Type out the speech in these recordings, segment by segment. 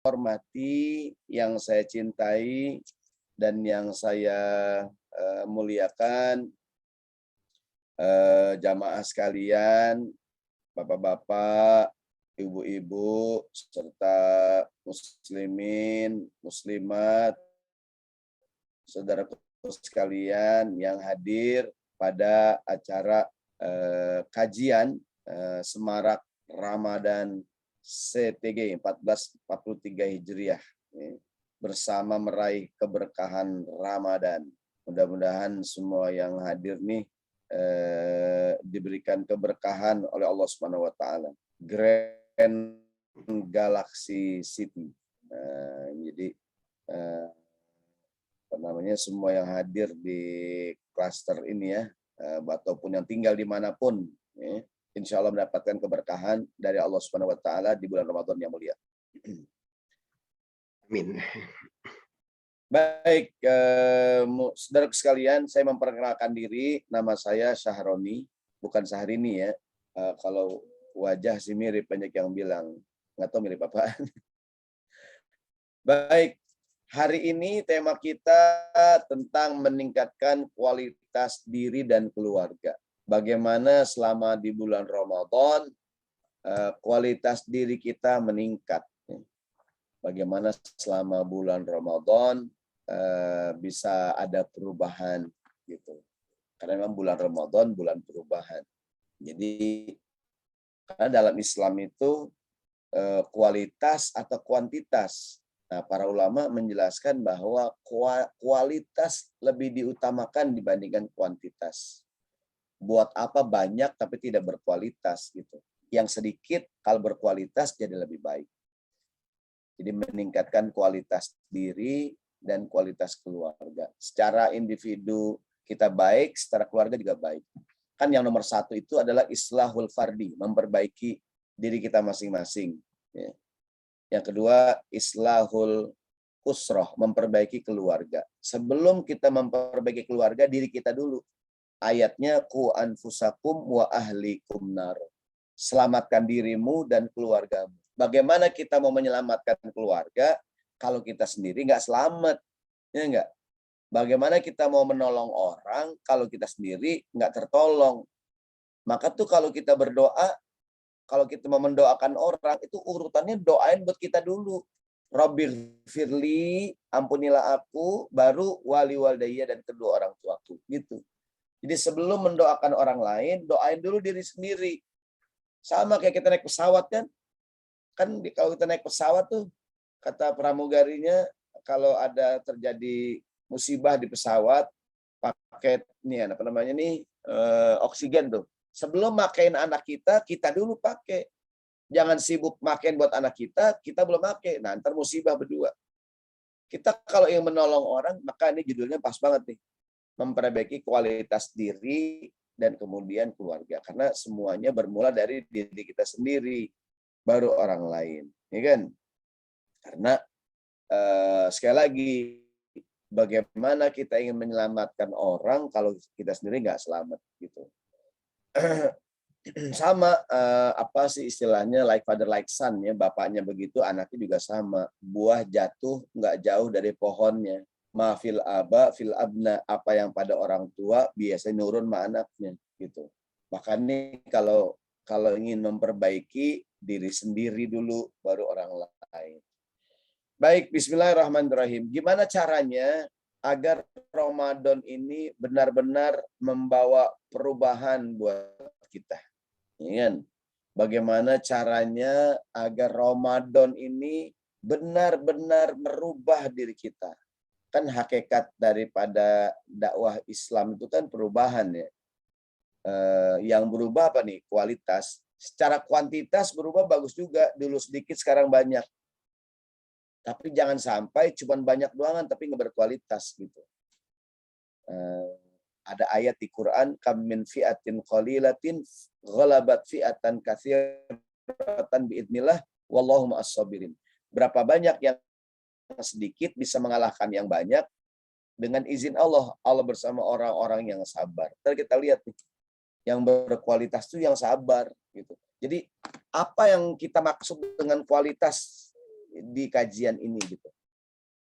hormati, yang saya cintai, dan yang saya muliakan, jamaah sekalian, bapak-bapak, ibu-ibu, serta muslimin, muslimat, saudaraku sekalian yang hadir pada acara kajian Semarak Ramadan CTG 1443 Hijriah, bersama meraih keberkahan Ramadan. Mudah-mudahan semua yang hadir nih diberikan keberkahan oleh Allah Subhanahu wa taala. Grand Galaxy City. Jadi semua yang hadir di klaster ini ya, ataupun yang tinggal dimanapun, insya Allah mendapatkan keberkahan dari Allah Subhanahu wa taala di bulan Ramadan yang mulia. Amin. Baik, saudara sekalian, saya memperkenalkan diri. Nama saya Syahroni, bukan Syahrini ya. Kalau wajah sih mirip, banyak yang bilang, nggak tahu mirip apa. Baik, hari ini tema kita tentang meningkatkan kualitas diri dan keluarga. Bagaimana selama di bulan Ramadan kualitas diri kita meningkat. Bagaimana selama bulan Ramadan bisa ada perubahan gitu. Karena memang bulan Ramadan bulan perubahan. Jadi karena dalam Islam itu kualitas atau kuantitas. Nah, para ulama menjelaskan bahwa kualitas lebih diutamakan dibandingkan kuantitas. Buat apa banyak tapi tidak berkualitas gitu. Yang sedikit kalau berkualitas jadi lebih baik. Jadi meningkatkan kualitas diri dan kualitas keluarga. Secara individu kita baik, secara keluarga juga baik. Kan yang nomor satu itu adalah islahul fardi, memperbaiki diri kita masing-masing. Ya. Yang kedua, islahul usroh, memperbaiki keluarga. Sebelum kita memperbaiki keluarga, diri kita dulu. Ayatnya, ku anfusakum wa ahlikum nar. Selamatkan dirimu dan keluargamu. Bagaimana kita mau menyelamatkan keluarga kalau kita sendiri nggak selamat? Ya enggak? Bagaimana kita mau menolong orang kalau kita sendiri nggak tertolong? Maka tuh kalau kita berdoa, kalau kita mau mendoakan orang, itu urutannya doain buat kita dulu. Rabbir firli, ampunilah aku, baru wali waldaya dan kedua orang tuaku. Gitu. Jadi sebelum mendoakan orang lain, doain dulu diri sendiri. Sama kayak kita naik pesawat kan. Kan kalau kita naik pesawat tuh, kata pramugarinya, kalau ada terjadi musibah di pesawat, pakai nih apa namanya nih, oksigen tuh. Sebelum makain anak kita, kita dulu pakai. Jangan sibuk makain buat anak kita belum pakai. Nah, ntar musibah berdua. Kita kalau yang menolong orang, maka ini judulnya pas banget nih. Memperbaiki kualitas diri dan kemudian keluarga. Karena semuanya bermula dari diri kita sendiri, baru orang lain. Ya kan? Karena sekali lagi, bagaimana kita ingin menyelamatkan orang kalau kita sendiri nggak selamat gitu. Sama apa sih istilahnya, like father like son ya, bapaknya begitu anaknya juga sama. Buah jatuh nggak jauh dari pohonnya. Ma fil aba fil abna, apa yang pada orang tua biasanya nurun sama anaknya gitu. Makanya kalau ingin memperbaiki diri sendiri dulu baru orang lain. Baik, bismillahirrahmanirrahim. Gimana caranya agar Ramadan ini benar-benar membawa perubahan buat kita? Ya, bagaimana caranya agar Ramadan ini benar-benar merubah diri kita? Kan hakikat daripada dakwah Islam itu kan perubahan ya. Yang berubah apa nih? Kualitas. Secara kuantitas berubah bagus juga. Dulu sedikit, sekarang banyak. Tapi jangan sampai cuma banyak doangan tapi nggak berkualitas gitu. Ada ayat di Quran, kam min fi'atin qalilatin ghalabat fi'atan katsiratan biidznillah wallahu ma'as sabirin. Berapa banyak yang sedikit bisa mengalahkan yang banyak dengan izin Allah. Allah bersama orang-orang yang sabar. Ntar kita lihat nih, yang berkualitas itu yang sabar gitu. Jadi apa yang kita maksud dengan kualitas di kajian ini gitu.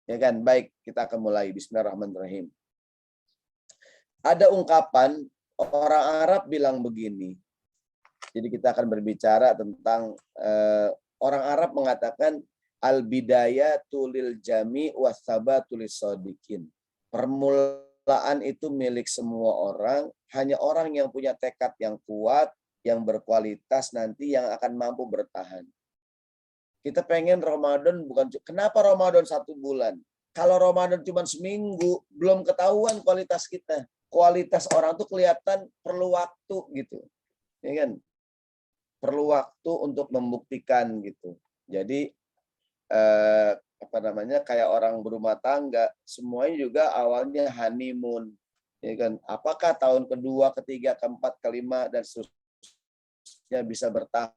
Ya kan? Baik, kita akan mulai. Bismillahirrahmanirrahim. Ada ungkapan orang Arab bilang begini. Jadi kita akan berbicara tentang orang Arab mengatakan al-bidayatu lil jami wasabatu lis-shadiqin. Permulaan itu milik semua orang, hanya orang yang punya tekad yang kuat, yang berkualitas nanti yang akan mampu bertahan. Kita pengen Ramadan kenapa Ramadan 1 bulan? Kalau Ramadan cuma seminggu, belum ketahuan kualitas kita. Kualitas orang tuh kelihatan perlu waktu gitu. Ya kan? Perlu waktu untuk membuktikan gitu. Jadi kayak orang berumah tangga, semuanya juga awalnya honeymoon. Ya kan? Apakah tahun kedua, ketiga, keempat, kelima dan seterusnya bisa bertahan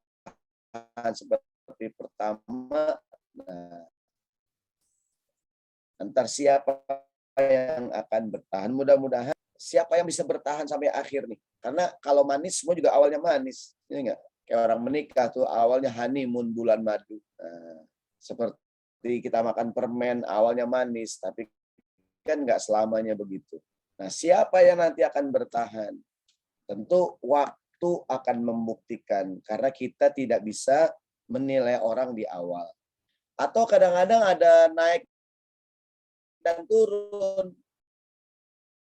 seperti pertama? Nah, antar siapa yang akan bertahan? Mudah-mudahan siapa yang bisa bertahan sampai akhir nih. Karena kalau manis semua juga awalnya manis, ya enggak? Kayak orang menikah tuh awalnya honeymoon bulan madu. Nah, seperti kita makan permen awalnya manis, tapi kan nggak selamanya begitu. Nah, siapa yang nanti akan bertahan? Tentu waktu akan membuktikan, karena kita tidak bisa menilai orang di awal. Atau kadang-kadang ada naik dan turun.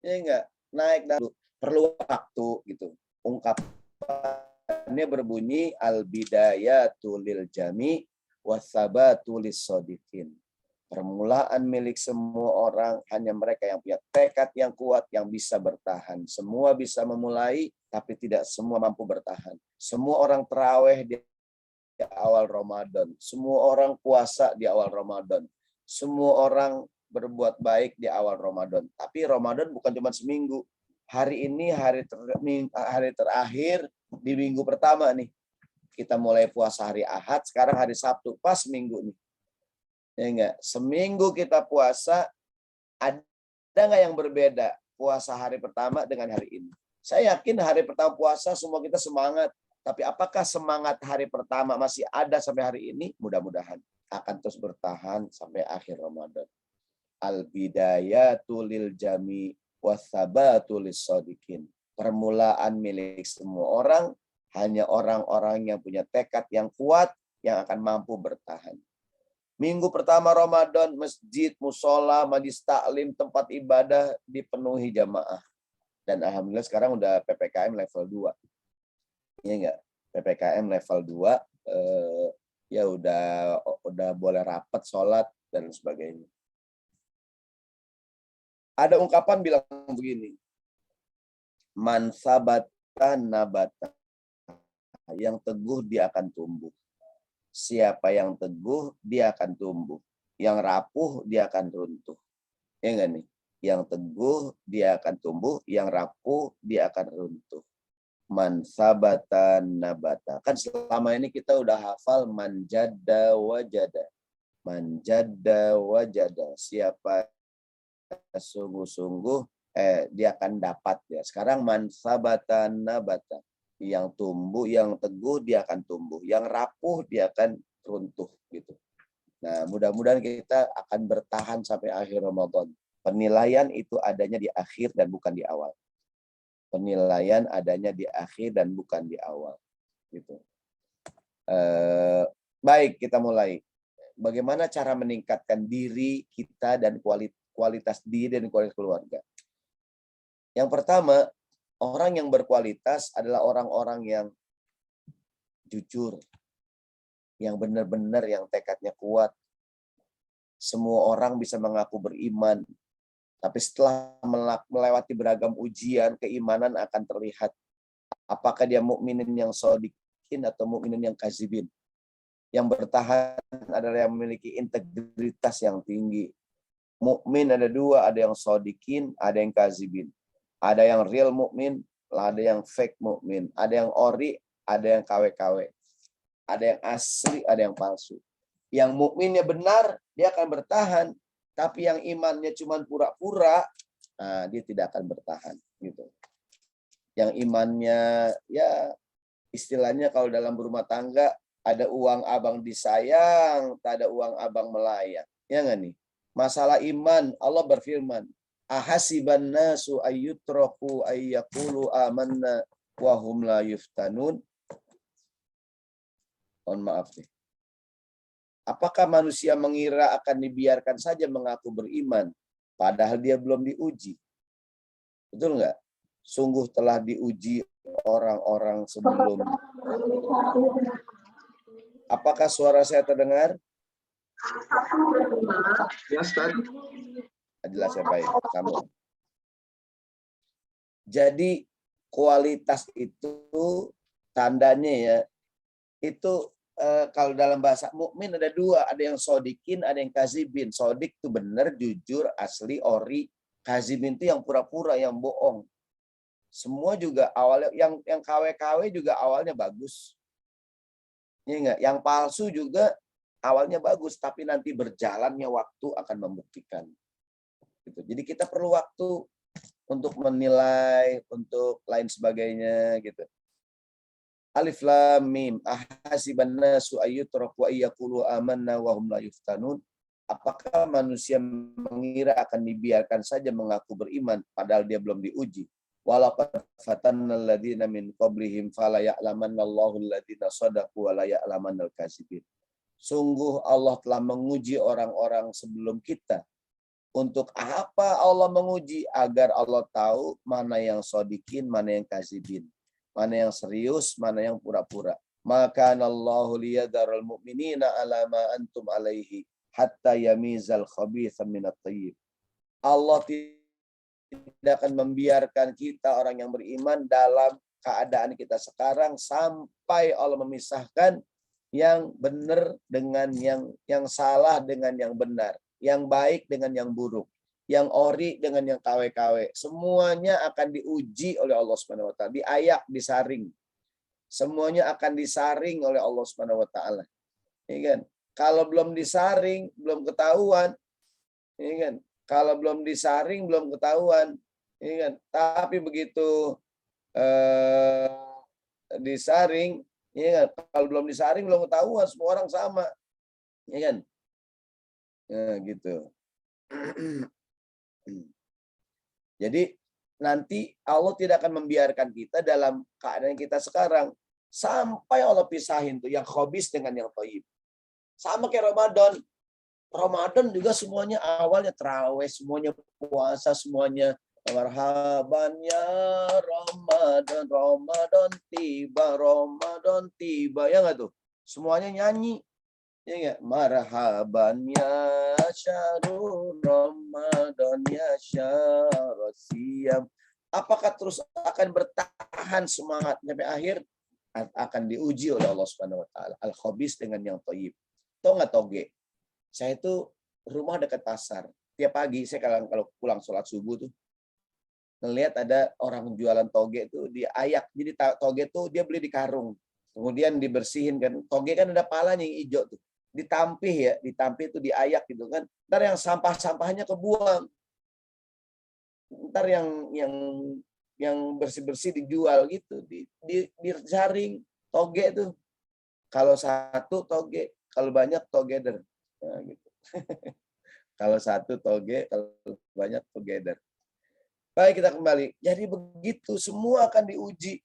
Ya enggak? Naik dan turun. Perlu waktu gitu. Ungkapannya berbunyi al-bidayatu lil jami wasabatu lis-shadiqin. Permulaan milik semua orang, hanya mereka yang punya tekad yang kuat yang bisa bertahan. Semua bisa memulai, tapi tidak semua mampu bertahan. Semua orang terawih di awal Ramadan. Semua orang puasa di awal Ramadan. Semua orang berbuat baik di awal Ramadan. Tapi Ramadan bukan cuma seminggu. Hari ini hari terakhir di minggu pertama nih. Kita mulai puasa hari Ahad, sekarang hari Sabtu, pas minggu nih. Ya enggak? Seminggu kita puasa, ada nggak yang berbeda puasa hari pertama dengan hari ini? Saya yakin hari pertama puasa semua kita semangat. Tapi apakah semangat hari pertama masih ada sampai hari ini? Mudah-mudahan akan terus bertahan sampai akhir Ramadan. Al-bidayatu lil jami wasabatu lis-shadiqin. Permulaan milik semua orang, hanya orang-orang yang punya tekad yang kuat yang akan mampu bertahan. Minggu pertama Ramadan, masjid, musola, majlis taklim, tempat ibadah dipenuhi jamaah. Dan alhamdulillah sekarang udah PPKM level 2. Iya enggak? PPKM level 2, ya udah boleh rapat, sholat, dan sebagainya. Ada ungkapan bilang begini, man sabata nabata, yang teguh dia akan tumbuh. Siapa yang teguh, dia akan tumbuh. Yang rapuh, dia akan runtuh. Ya enggak nih? Yang teguh, dia akan tumbuh. Yang rapuh, dia akan runtuh. Man sabata nabata. Kan selama ini kita udah hafal man jadda wajada. Man jadda wajada. Siapa sungguh-sungguh, dia akan dapat. Ya. Sekarang man sabata nabata. Yang tumbuh, yang teguh dia akan tumbuh, yang rapuh dia akan runtuh gitu. Nah, mudah-mudahan kita akan bertahan sampai akhir Ramadan. Penilaian itu adanya di akhir dan bukan di awal. Penilaian adanya di akhir dan bukan di awal. Gitu. Baik, kita mulai. Bagaimana cara meningkatkan diri kita dan kualitas diri dan kualitas keluarga? Yang pertama, orang yang berkualitas adalah orang-orang yang jujur, yang benar-benar, yang tekadnya kuat. Semua orang bisa mengaku beriman, tapi setelah melewati beragam ujian, keimanan akan terlihat. Apakah dia mukminin yang shodikin atau mukminin yang kazibin. Yang bertahan adalah yang memiliki integritas yang tinggi. Mukmin ada dua, ada yang shodikin, ada yang kazibin. Ada yang real mukmin, ada yang fake mukmin, ada yang ori, ada yang KW-KW. Ada yang asli, ada yang palsu. Yang mukminnya benar, dia akan bertahan, tapi yang imannya cuma pura-pura, nah, dia tidak akan bertahan gitu. Yang imannya ya istilahnya kalau dalam berumah tangga Ada uang abang disayang, tak ada uang abang melayang. Ya nggak nih? Masalah iman, Allah berfirman, ahasiban nasu ayyutraku ayyaqulu amanna wa hum la yuftanun. Mohon maaf nih. Apakah manusia mengira akan dibiarkan saja mengaku beriman, padahal dia belum diuji? Betul nggak? Sungguh telah diuji orang-orang sebelum. Apakah suara saya terdengar? Ya, Ustaz. Jelas ya, baik. Sambung. Jadi kualitas itu tandanya ya, itu kalau dalam bahasa mukmin ada dua, ada yang sodikin, ada yang kazibin. Sodik itu benar, jujur, asli, ori. Kazibin itu yang pura-pura, yang bohong. Semua juga awalnya, yang KW-KW juga awalnya bagus. Ya enggak? Yang palsu juga awalnya bagus, tapi nanti berjalannya waktu akan membuktikan. Gitu. Jadi kita perlu waktu untuk menilai, untuk lain sebagainya gitu. Alif lam mim. Ahasiban nasu ayyutraku ayyaqulu amanna wa hum la yuftanun. Apakah manusia mengira akan dibiarkan saja mengaku beriman padahal dia belum diuji? Walaqad fatanna alladziina min qablihim fala ya'lamannallahu alladziina shadaqu wa la ya'lamannal kadzibin. Sungguh Allah telah menguji orang-orang sebelum kita. Untuk apa Allah menguji? Agar Allah tahu mana yang sodikin, mana yang kazibin. Mana yang serius, mana yang pura-pura. Maka Allahu liyadharul mu'minina ala ma antum alaihi hatta yamizal khabitha minat thayyib. Allah tidak akan membiarkan kita orang yang beriman dalam keadaan kita sekarang sampai Allah memisahkan yang benar dengan yang salah dengan yang benar, yang baik dengan yang buruk, yang ori dengan yang KW-KW. Semuanya akan diuji oleh Allah Subhanahu wa taala, diayak, disaring. Semuanya akan disaring oleh Allah Subhanahu wa taala. Ya kan? Kalau belum disaring, belum ketahuan. Ya kan? Kalau belum disaring, belum ketahuan. Ya kan? Tapi begitu disaring, ya kan? Kalau belum disaring belum ketahuan, semua orang sama. Ya kan? Nah, gitu. Jadi nanti Allah tidak akan membiarkan kita dalam keadaan kita sekarang sampai Allah pisahin tuh yang khabis dengan yang thayyib. Sama kayak Ramadan. Ramadan juga semuanya awalnya tarawih, semuanya puasa, semuanya marhaban ya Ramadan, Ramadan tiba, ya nggak tuh? Semuanya nyanyi, ya nggak? Marhaban ya syahrul Ramadan ya syahrul siyam. Apakah terus akan bertahan semangat sampai akhir? Akan diuji oleh Allah Subhanahu wa taala. Al-khabis dengan yang thayyib. Tahu nggak toge? Saya itu rumah dekat pasar. Tiap pagi saya kalau pulang sholat subuh tuh ngelihat ada orang jualan toge tuh diayak. Jadi toge tuh dia beli di karung. Kemudian dibersihin kan. Toge kan ada palanya yang hijau tuh. Ditampih ya, ditampih tuh diayak gitu kan. Ntar yang sampah-sampahnya kebuang. Ntar yang bersih-bersih dijual gitu, disaring toge tuh. Kalau satu toge, kalau banyak together. Nah, gitu. Kalau satu toge, kalau banyak together. Baik, kita kembali. Jadi begitu, semua akan diuji.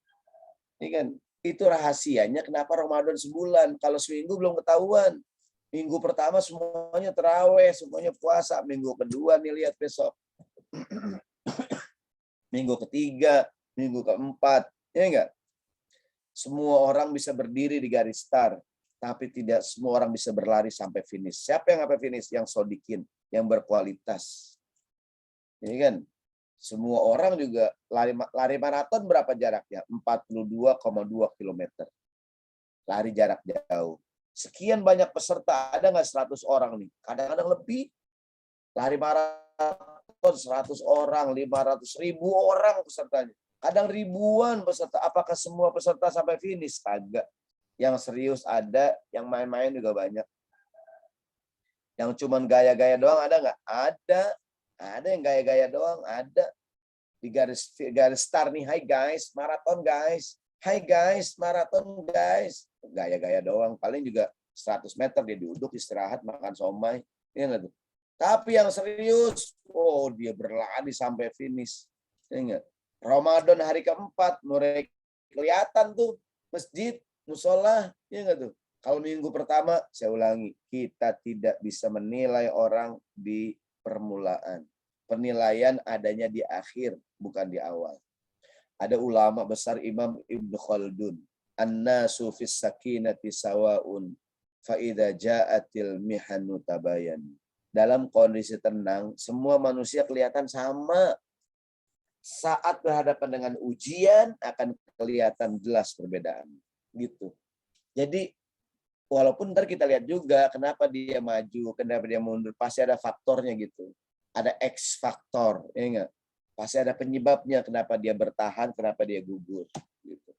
Ini kan, itu rahasianya kenapa Ramadan sebulan. Kalau seminggu belum ketahuan. Minggu pertama semuanya terawih, semuanya puasa. Minggu kedua nih lihat besok. Minggu ketiga, minggu keempat. Ya enggak? Semua orang bisa berdiri di garis start. Tapi tidak semua orang bisa berlari sampai finish. Siapa yang sampai finish? Yang sodikin, yang berkualitas. Ini kan, semua orang juga lari maraton berapa jaraknya? 42,2 km. Lari jarak jauh. Sekian banyak peserta, ada nggak 100 orang nih? Kadang-kadang lebih. Lari maraton 100 orang, 500.000 orang pesertanya. Kadang ribuan peserta. Apakah semua peserta sampai finish? Kagak. Yang serius ada, yang main-main juga banyak. Yang cuman gaya-gaya doang ada nggak? Ada. Ada yang gaya-gaya doang, ada. Di garis start nih, hai guys, maraton guys. Hai guys, maraton guys. Gaya-gaya doang. Paling juga 100 meter dia duduk istirahat makan somai. Ya enggak tuh? Tapi yang serius, oh dia berlari sampai finish. Ya enggak? Ramadan hari keempat, mulai kelihatan tuh masjid, musola, ya enggak tuh? Kalau minggu pertama, saya ulangi, kita tidak bisa menilai orang di permulaan. Penilaian adanya di akhir, bukan di awal. Ada ulama besar Imam Ibn Khaldun. An-nasu fis sakinati sawa'un fa idza ja'atil mihanu tabayan. Dalam kondisi tenang, semua manusia kelihatan sama. Saat berhadapan dengan ujian akan kelihatan jelas perbedaan. Gitu. Jadi walaupun ntar kita lihat juga kenapa dia maju, kenapa dia mundur, pasti ada faktornya gitu. Ada X faktor, ya enggak? Pasti ada penyebabnya kenapa dia bertahan, kenapa dia gugur. Gitu.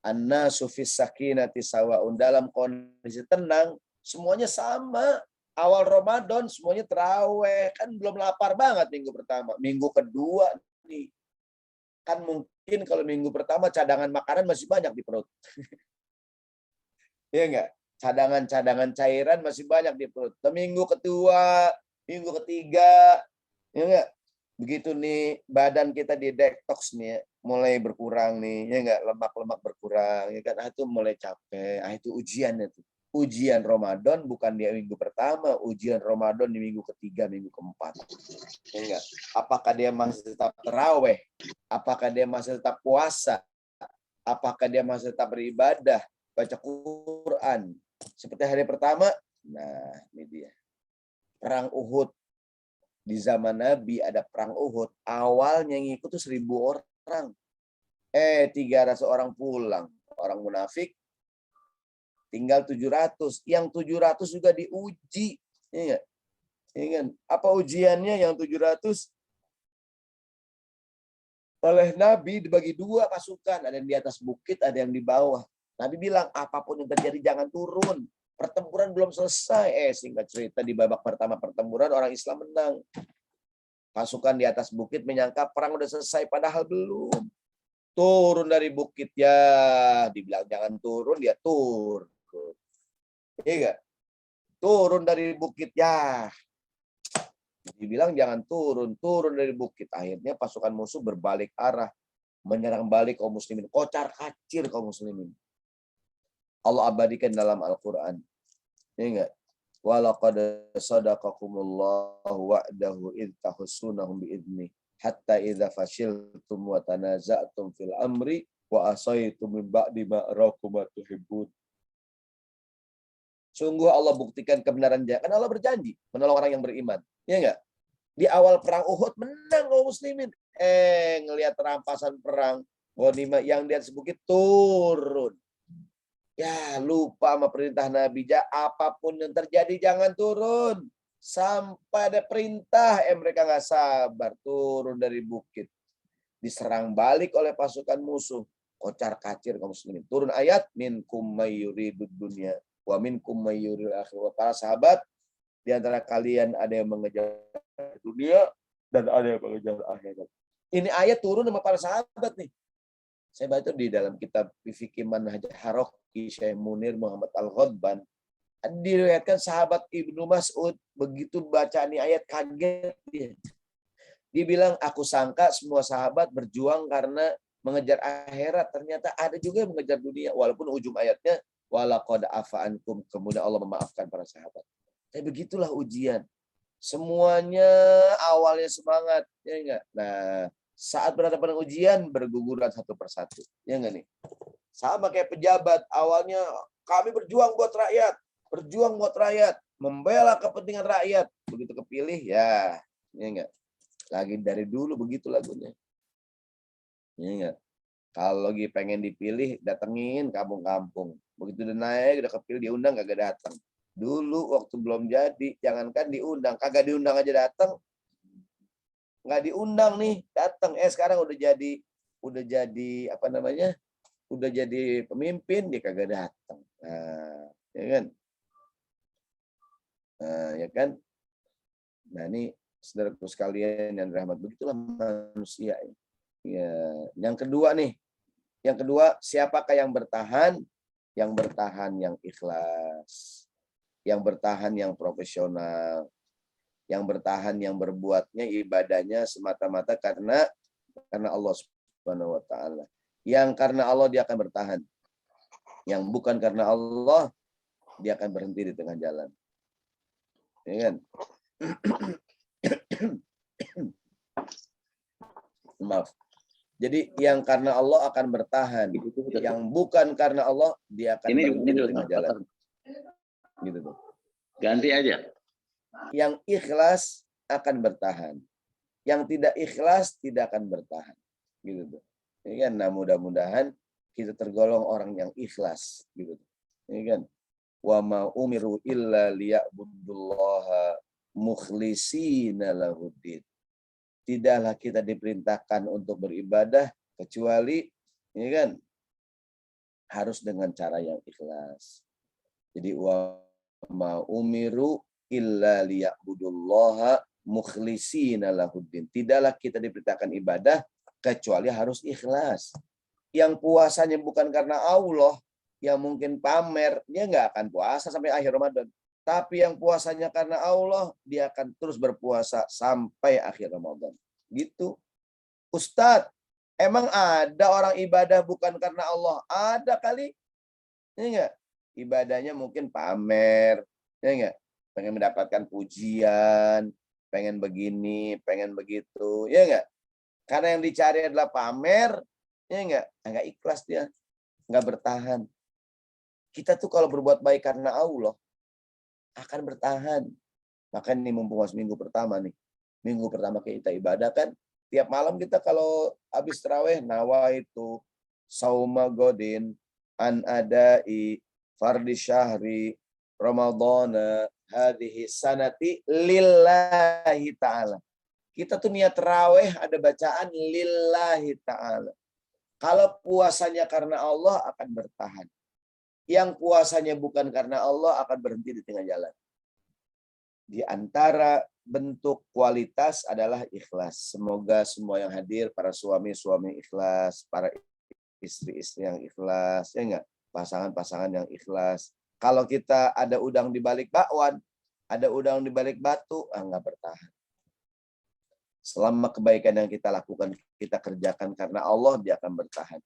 An-nasu fis sakinati sawa'un, dalam kondisi tenang, semuanya sama. Awal Ramadan semuanya terawih, kan belum lapar banget minggu pertama. Minggu kedua nih, kan mungkin kalau minggu pertama cadangan makanan masih banyak di perut. Iya enggak? Cadangan-cadangan cairan masih banyak di perut. Minggu kedua, minggu ketiga, ya enggak? Begitu nih badan kita di detox nih, mulai berkurang nih, ya enggak, lemak-lemak berkurang, ya kan? Itu mulai capek. Itu ujiannya tuh. Ujian Ramadan bukan di minggu pertama, ujian Ramadan di minggu ketiga, minggu keempat. Ya enggak? Apakah dia masih tetap terawih? Apakah dia masih tetap puasa? Apakah dia masih tetap beribadah, baca Quran? Seperti hari pertama, nah ini dia. Perang Uhud. Di zaman Nabi ada perang Uhud. Awalnya yang ikut tuh 1.000 orang. 300 orang pulang. Orang munafik tinggal 700. Yang 700 juga diuji. Ingat? Ingat. Apa ujiannya yang 700? Oleh Nabi dibagi 2 pasukan. Ada yang di atas bukit, ada yang di bawah. Nabi bilang, apapun yang terjadi jangan turun. Pertempuran belum selesai. Singkat cerita di babak pertama pertempuran orang Islam menang. Pasukan di atas bukit menyangka perang udah selesai, padahal belum. Turun dari bukit, ya dibilang jangan turun, dia turun. Iya gak? Turun dari bukit, ya dibilang jangan turun, turun dari bukit. Akhirnya pasukan musuh berbalik arah, menyerang balik kaum muslimin, kocar kacir kaum muslimin. Allah abadikan dalam Al-Quran. Iya enggak? Walaqad sadaqakumullahu wa'dahu id tahussunahum bi'idni hatta idza fashiltum wa tanaza'tum fil amri wa asaitum min ba'di ma arakum ma tuhibbun. Sungguh Allah buktikan kebenaran dia. Kan Allah berjanji menolong orang yang beriman. Ya enggak? Di awal perang Uhud menang kaum muslimin. Ngelihat rampasan perang, ghanimah yang di atas bukit turun. Ya, lupa sama perintah Nabi. Apapun yang terjadi jangan turun. Sampai ada perintah, mereka nggak sabar. Turun dari bukit. Diserang balik oleh pasukan musuh. Kocar kacir kaum muslimin. Turun ayat, minkum mayyuridud dunya. Wa minkum mayyuridul akhirah. Para sahabat, di antara kalian ada yang mengejar dunia, dan ada yang mengejar akhirat. Ini ayat turun sama para sahabat nih. Saya baca di dalam kitab Fikih Manhaj Harokhi Syekh Munir Muhammad Al-Ghadban, diriwayatkan sahabat Ibnu Mas'ud begitu baca ini ayat kaget dia. Dia bilang, aku sangka semua sahabat berjuang karena mengejar akhirat, ternyata ada juga yang mengejar dunia, walaupun ujung ayatnya walaqad afa'ankum, kemudian Allah memaafkan para sahabat. Tapi begitulah ujian. Semuanya awalnya semangat, ya enggak? Nah, saat berhadapan dengan ujian berguguran satu persatu. Ya enggak nih? Sama kayak pejabat, awalnya kami berjuang buat rakyat, membela kepentingan rakyat. Begitu kepilih, ya enggak? Lagi dari dulu begitu lagunya. Ya enggak? Kalau lagi pengen dipilih, datengin kampung-kampung. Begitu udah naik, udah kepilih, diundang kagak datang. Dulu waktu belum jadi, jangankan diundang, kagak diundang aja datang. Nggak diundang nih, datang. Sekarang udah jadi apa namanya? Udah jadi pemimpin, dia kagak datang. Nah, ya kan? Nah, ya kan? Nah, ini saudaraku sekalian yang rahmat, begitulah manusia. Ya, yang kedua nih, Yang kedua, siapakah yang bertahan? Yang bertahan yang ikhlas. Yang bertahan yang profesional. Yang bertahan yang berbuatnya ibadahnya semata-mata karena Allah Subhanahu wa taala. Yang karena Allah dia akan bertahan. Yang bukan karena Allah dia akan berhenti di tengah jalan. Ya kan? Maaf. Jadi yang karena Allah akan bertahan. Yang bukan karena Allah dia akan berhenti di tengah jalan. Gitu tuh. Ganti aja. Yang ikhlas akan bertahan. Yang tidak ikhlas tidak akan bertahan. Gitu tuh. Ya kan? Nah, mudah-mudahan kita tergolong orang yang ikhlas gitu. Ya kan? Wa ma umiru illa liya'budullaha mukhlishina lahuddin. Tidaklah kita diperintahkan untuk beribadah kecuali ya kan harus dengan cara yang ikhlas. Jadi wa ma umiru illa liya'budullaha mukhlishina lahuddin. Tidaklah kita diperintahkan ibadah kecuali harus ikhlas. Yang puasanya bukan karena Allah, yang mungkin pamer, dia nggak akan puasa sampai akhir Ramadan. Tapi yang puasanya karena Allah, dia akan terus berpuasa sampai akhir Ramadan. Gitu. Ustadz, emang ada orang ibadah bukan karena Allah? Ada kali. Ya enggak? Ibadahnya mungkin pamer. Ya enggak? Pengen mendapatkan pujian, pengen begini, pengen begitu. Ya enggak? Karena yang dicari adalah pamer, ya enggak ikhlas dia, enggak bertahan. Kita tuh kalau berbuat baik karena Allah akan bertahan. Maka ini mumpung minggu pertama nih. Minggu pertama kita ibadah kan, tiap malam kita kalau habis tarawih nawaitu sauma godin an adai fardhi syahri ramadhana hadhihi sanati lillahi ta'ala. Kita tuh niat tarawih ada bacaan lillahi ta'ala. Kalau puasanya karena Allah akan bertahan. Yang puasanya bukan karena Allah akan berhenti di tengah jalan. Di antara bentuk kualitas adalah ikhlas. Semoga semua yang hadir, para suami-suami ikhlas, para istri-istri yang ikhlas, ya enggak? Pasangan-pasangan yang ikhlas. Kalau kita ada udang di balik bakwan, ada udang di balik batu, enggak bertahan. Selama kebaikan yang kita lakukan, kita kerjakan karena Allah, dia akan bertahan.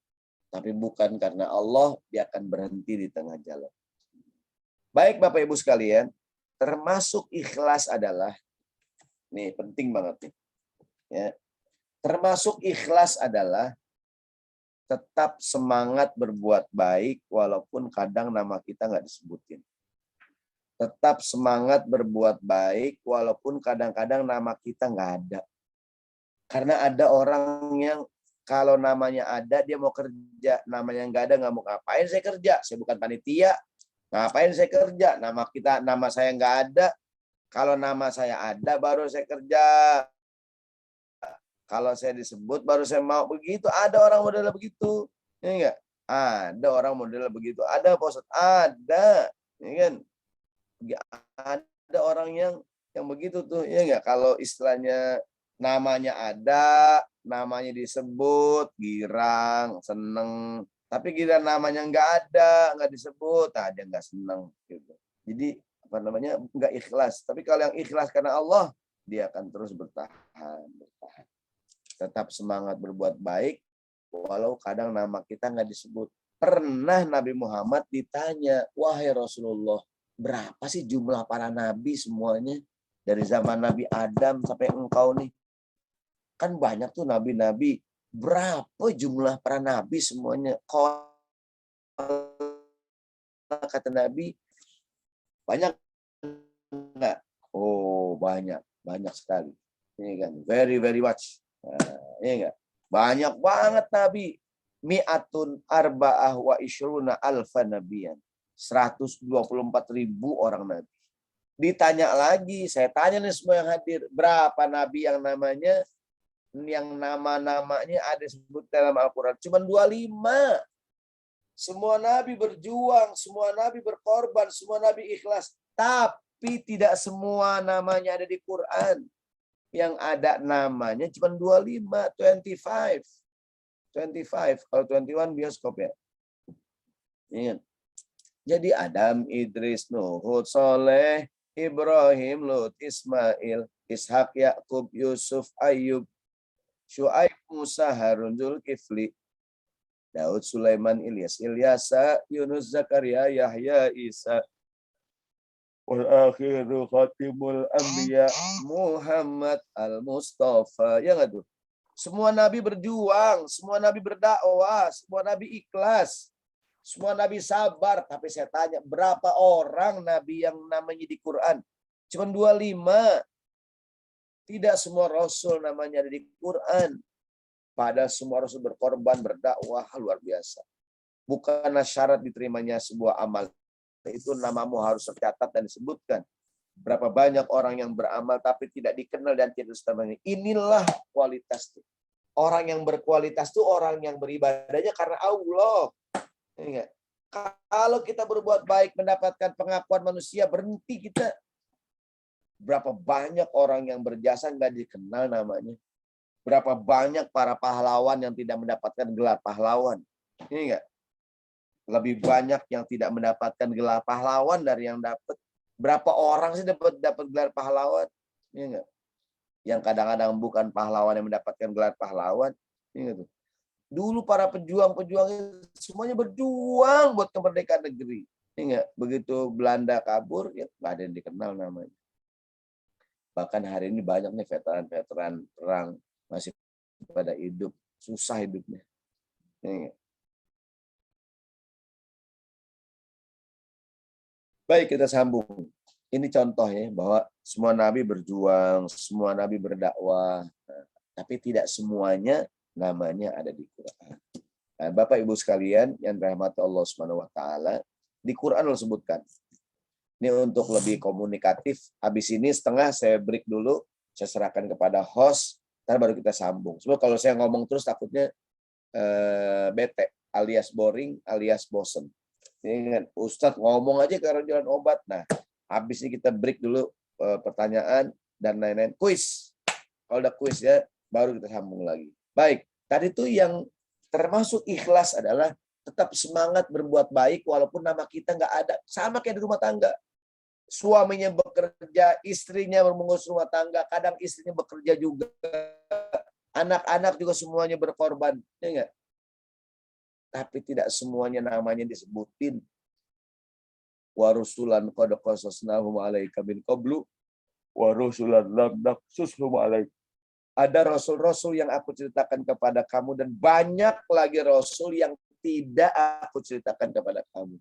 Tapi bukan karena Allah, dia akan berhenti di tengah jalan. Baik Bapak Ibu sekalian, termasuk ikhlas adalah, nih penting banget nih. Ya, termasuk ikhlas adalah tetap semangat berbuat baik walaupun kadang nama kita nggak disebutin. Tetap semangat berbuat baik walaupun kadang-kadang nama kita nggak ada. Karena ada orang yang kalau namanya ada dia mau kerja, namanya nggak ada nggak mau ngapain saya kerja, saya bukan panitia, ngapain saya kerja, nama saya nggak ada, kalau nama saya ada baru saya kerja, kalau saya disebut baru saya mau, begitu. Ada orang model begitu, ya enggak? Ada orang model begitu, ada Pak Ustadz, ada, ya kan? Ada orang yang begitu tuh, ya enggak? Kalau istilahnya namanya ada, namanya disebut, girang, seneng. Tapi giliran namanya nggak ada, nggak disebut, dia nggak seneng. Gitu. Jadi nggak ikhlas. Tapi kalau yang ikhlas karena Allah, dia akan terus bertahan. Tetap semangat berbuat baik, walau kadang nama kita nggak disebut. Pernah Nabi Muhammad ditanya, wahai Rasulullah, berapa sih jumlah para nabi semuanya? Dari zaman Nabi Adam sampai engkau nih. Kan banyak tuh nabi-nabi. Berapa jumlah para nabi semuanya? Kata Nabi, banyak enggak? Oh, banyak. Banyak sekali. Ini kan, very, very much. Ini enggak? Banyak banget nabi. Mi'atun arba'ah wa ishruna alfa nabiyan. 124.000 orang nabi. Ditanya lagi, saya tanya nih semua yang hadir, berapa nabi yang namanya nama-namanya ada disebut dalam Al-Quran? Cuma 25. Semua nabi berjuang, semua nabi berkorban, semua nabi ikhlas. Tapi tidak semua namanya ada di Quran. Yang ada namanya cuma 25. 25. Kalau 21 bioskop ya. Ingat. Jadi Adam, Idris, Nuh, Hud, Soleh, Ibrahim, Lut, Ismail, Ishak, Yakub, Yusuf, Ayub, Syuaib, Musa, Harun, Zulkifli, Daud, Sulaiman, Ilyas, Ilyasa, Yunus, Zakaria, Yahya, Isa, wal akhiru khatimul anbiya, Muhammad al-Mustafa. Ya nggak tuh? Semua nabi berjuang, semua nabi berdakwah, semua nabi ikhlas, semua nabi sabar. Tapi saya tanya, berapa orang nabi yang namanya di Quran? Cuma 25. Tidak semua rasul namanya ada di Quran. Pada semua rasul berkorban, berdakwah, luar biasa. Bukanlah syarat diterimanya sebuah amal. Itu namamu harus tercatat dan disebutkan. Berapa banyak orang yang beramal tapi tidak dikenal dan tidak disebutkan. Inilah kualitas. Orang yang berkualitas itu orang yang beribadahnya karena Allah. Ingat. Kalau kita berbuat baik mendapatkan pengakuan manusia, berhenti kita. Berapa banyak orang yang berjasa nggak dikenal namanya. Berapa banyak para pahlawan yang tidak mendapatkan gelar pahlawan. Ini enggak? Lebih banyak yang tidak mendapatkan gelar pahlawan dari yang dapat. Berapa orang sih dapat gelar pahlawan? Ini enggak? Yang kadang-kadang bukan pahlawan yang mendapatkan gelar pahlawan. Ini enggak? Dulu para pejuang-pejuang semuanya berjuang buat kemerdekaan negeri. Ini enggak? Begitu Belanda kabur, ya nggak ada yang dikenal namanya. Bahkan hari ini banyak nih veteran-veteran perang masih pada hidup, susah hidupnya. Ini enggak? Baik, kita sambung. Ini contoh ya, bahwa semua nabi berjuang, semua nabi berdakwah, tapi tidak semuanya namanya ada di Quran. Nah, Bapak Ibu sekalian yang dirahmati Allah Subhanahu wa taala, di Quran Allah sebutkan. Ini untuk lebih komunikatif. Habis ini setengah saya break dulu, saya serahkan kepada host, ntar baru kita sambung. Sebab kalau saya ngomong terus takutnya bete, alias boring, alias bosen. Ingat, Ustadz ngomong aja karena jalan obat. Nah, habis ini kita break dulu pertanyaan dan lain-lain. Kuis. Kalau udah kuis ya, baru kita sambung lagi. Baik, tadi tuh yang termasuk ikhlas adalah tetap semangat berbuat baik walaupun nama kita nggak ada. Sama kayak di rumah tangga. Suaminya bekerja, istrinya mengurus rumah tangga, kadang istrinya bekerja juga. Anak-anak juga semuanya berkorban. Ya enggak? Tapi tidak semuanya namanya disebutin. Wa rusulan qad qasasnahum 'alaika min qablu wa rusulan lam naqsushum 'alaika. Ada rasul-rasul yang aku ceritakan kepada kamu dan banyak lagi rasul yang tidak aku ceritakan kepada kamu.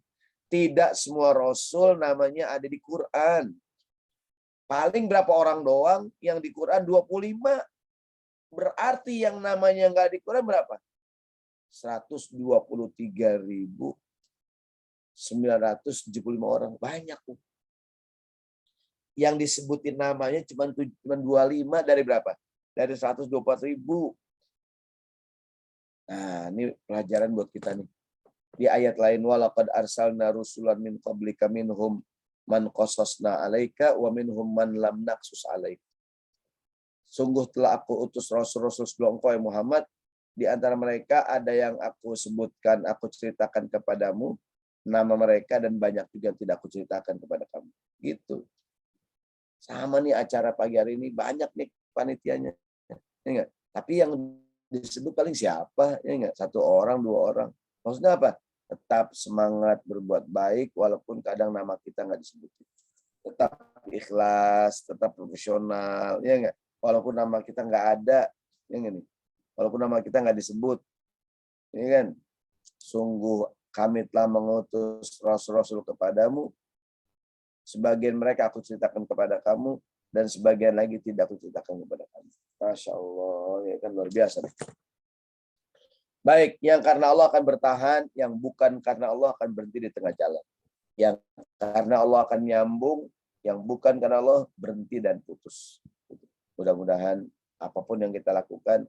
Tidak semua rasul namanya ada di Quran. Paling berapa orang doang yang di Quran 25. Berarti yang namanya enggak di Quran berapa? 123.975 orang. Banyak tuh. Yang disebutin namanya cuma 25 dari berapa? Dari 124.000. Nah, ini pelajaran buat kita nih. Di ayat lain, walaqad arsalna rusulan min qablika minhum man qasasna 'alaika wa minhum man lam naqsus 'alaika. Sungguh telah aku utus rasul-rasul sebelum engkau ya Muhammad. Di antara mereka ada yang aku sebutkan, aku ceritakan kepadamu nama mereka dan banyak juga yang tidak aku ceritakan kepada kamu. Gitu. Sama nih acara pagi hari ini banyak nih panitianya. Ya enggak? Tapi yang disebut paling siapa? Ya enggak? 1 orang, 2 orang. Maksudnya apa? Tetap semangat berbuat baik walaupun kadang nama kita enggak disebut. Tetap ikhlas, tetap profesional, ya enggak? Walaupun nama kita enggak ada, ya enggak nih? Walaupun nama kita nggak disebut, ini kan, sungguh kami telah mengutus rasul-rasul kepadamu, sebagian mereka aku ceritakan kepada kamu, dan sebagian lagi tidak aku ceritakan kepada kamu. Masya Allah, ya kan luar biasa. Baik, yang karena Allah akan bertahan, yang bukan karena Allah akan berhenti di tengah jalan. Yang karena Allah akan nyambung, yang bukan karena Allah berhenti dan putus. Mudah-mudahan apapun yang kita lakukan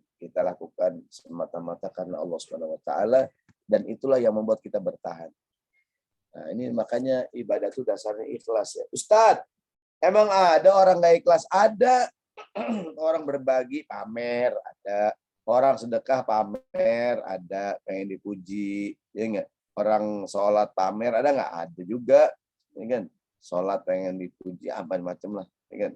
semata-mata karena Allah Subhanahu wa taala dan itulah yang membuat kita bertahan. Nah, ini makanya ibadah itu dasarnya ikhlas ya. Ustadz, emang ada orang nggak ikhlas? Ada. Orang berbagi, pamer, ada. Orang sedekah pamer, ada pengen dipuji, ya enggak? Orang sholat pamer, ada nggak? Ada juga, ya kan? Sholat pengen dipuji, apa macam lah, ya kan?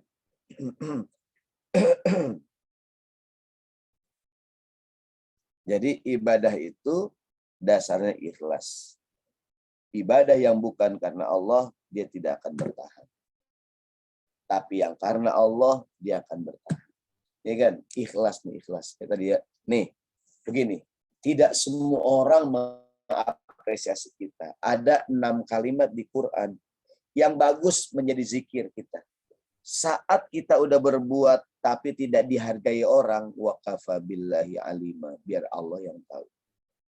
Jadi ibadah itu dasarnya ikhlas. Ibadah yang bukan karena Allah, dia tidak akan bertahan. Tapi yang karena Allah, dia akan bertahan. Ya kan? Ikhlas nih, ikhlas. Kata dia, nih, begini. Tidak semua orang mengapresiasi kita. Ada 6 kalimat di Quran yang bagus menjadi zikir kita. Saat kita udah berbuat tapi tidak dihargai orang, waqafa billahi alima, biar Allah yang tahu.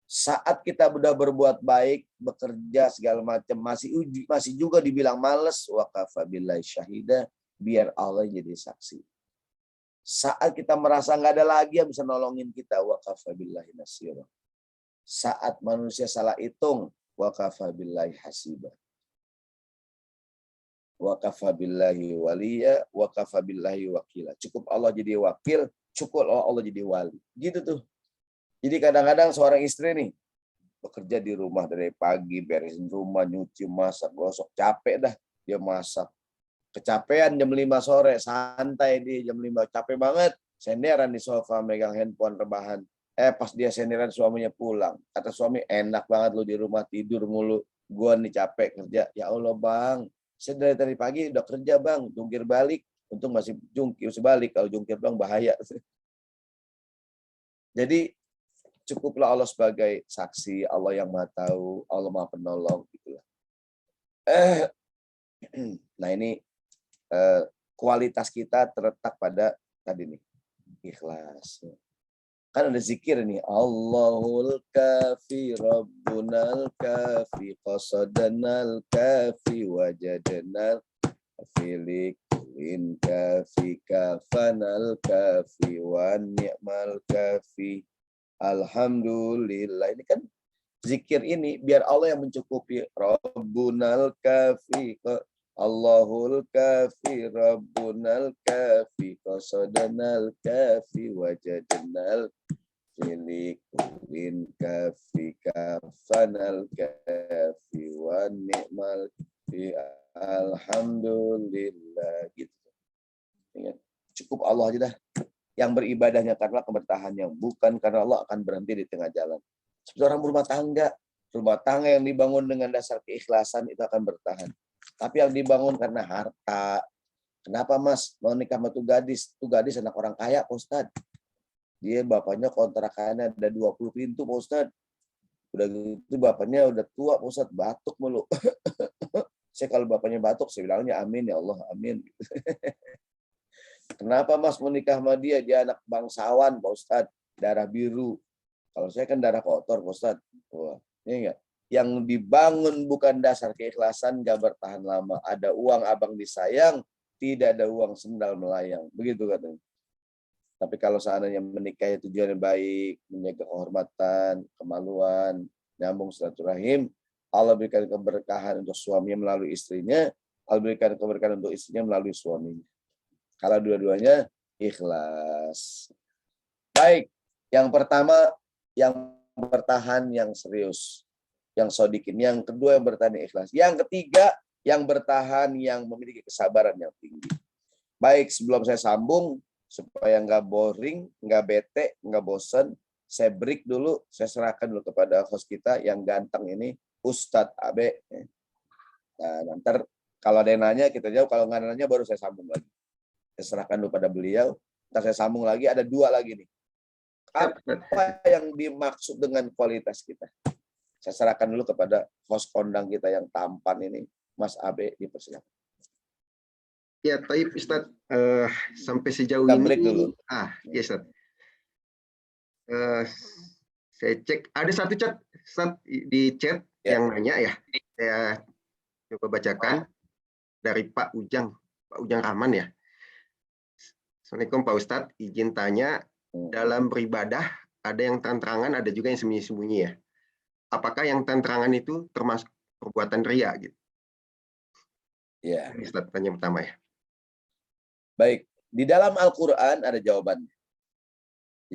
Saat kita udah berbuat baik, bekerja segala macam, masih juga dibilang males, waqafa billahi syahida, biar Allah jadi saksi. Saat kita merasa nggak ada lagi yang bisa nolongin kita, waqafa billahi nasira. Saat manusia salah hitung, waqafa billahi hasiba. Waqafa billahi waliya, waqafa billahi wakila. Cukup Allah jadi wakil, cukup Allah jadi wali. Gitu tuh. Jadi kadang-kadang seorang istri nih, bekerja di rumah dari pagi, beresin rumah, nyuci, masak, gosok, capek dah dia masak. Kecapean jam 5 sore, santai di jam 5, capek banget. Senderan di sofa, megang handphone, rebahan. Pas dia senderan suaminya pulang. Kata suami, enak banget lu di rumah tidur mulu. Gua nih capek kerja. Ya Allah bang, saya dari tadi pagi udah kerja bang, jungkir balik. Untung masih jungkir sebalik, kalau jungkir bang bahaya. Jadi cukuplah Allah sebagai saksi, Allah yang Maha Tahu, Allah Maha Penolong, gitulah. Nah ini kualitas kita terletak pada tadi nih, ikhlas. Kan ada zikir nih, Allahul kafi, Rabbunal kafi, qasadanal kafi, wajadanal kafi, likulin kafi, kafanal kafi, wa ni'mal kafi. Alhamdulillah. Ini kan zikir ini biar Allah yang mencukupi. Rabbunal kafi, Allahul kafi, Rabbunal kafi, qasadanal kafi, wajadnal filikulin kafi, kafanal kafi, wa ni'mal kafi. Alhamdulillah. Gitu. Cukup Allah aja dah. Yang beribadahnya karena kebertahannya, bukan karena Allah akan berhenti di tengah jalan. Seperti orang rumah tangga yang dibangun dengan dasar keikhlasan itu akan bertahan. Tapi yang dibangun karena harta, kenapa mas mau nikah sama tuh gadis anak orang kaya Pak Ustadz. Dia bapaknya kontrakannya ada 20 pintu Pak Ustadz. Udah gitu bapaknya udah tua Pak Ustadz, batuk mulu. Saya kalau bapaknya batuk, saya bilangnya amin ya Allah, amin. Kenapa mas mau nikah sama dia? Dia anak bangsawan Pak Ustadz, darah biru. Kalau saya kan darah kotor Pak Ustadz. Wah, ini enggak. Yang dibangun bukan dasar keikhlasan, gak bertahan lama. Ada uang abang disayang, tidak ada uang sendal melayang. Begitu katanya. Tapi kalau seandainya menikah tujuannya baik, menjaga kehormatan, kemaluan, nyambung silaturahim, Allah berikan keberkahan untuk suaminya melalui istrinya, Allah berikan keberkahan untuk istrinya melalui suaminya. Kalau dua-duanya ikhlas. Baik, yang pertama yang bertahan, yang serius, yang sodikin. Yang kedua yang bertahan, yang ikhlas. Yang ketiga yang bertahan, yang memiliki kesabaran yang tinggi. Baik, sebelum saya sambung, supaya nggak boring, nggak bete, nggak bosan, saya break dulu, saya serahkan dulu kepada host kita yang ganteng ini, Ustadz Abe. Nah, nanti kalau ada yang nanya, kita jawab. Kalau nggak nanya, baru saya sambung lagi. Saya serahkan dulu pada beliau. Ntar saya sambung lagi, ada 2 lagi nih. Apa yang dimaksud dengan kualitas kita? Saya serahkan dulu kepada host kondang kita yang tampan ini, Mas Abe, dipersilakan. Ya, Taib Ustadz, sampai sejauh Kita ini, break dulu. Ya Ustadz. Saya cek, ada satu chat Ustadz, di chat yang nanya ya, saya coba bacakan dari Pak Ujang Rahman ya. Assalamualaikum Pak Ustadz, izin tanya, dalam beribadah ada yang terang-terangan, ada juga yang sembunyi-sembunyi ya. Apakah yang terang-terangan itu termasuk perbuatan riya gitu? Ya, Ustadz, tanya pertama ya. Baik, di dalam Al-Quran ada jawabannya.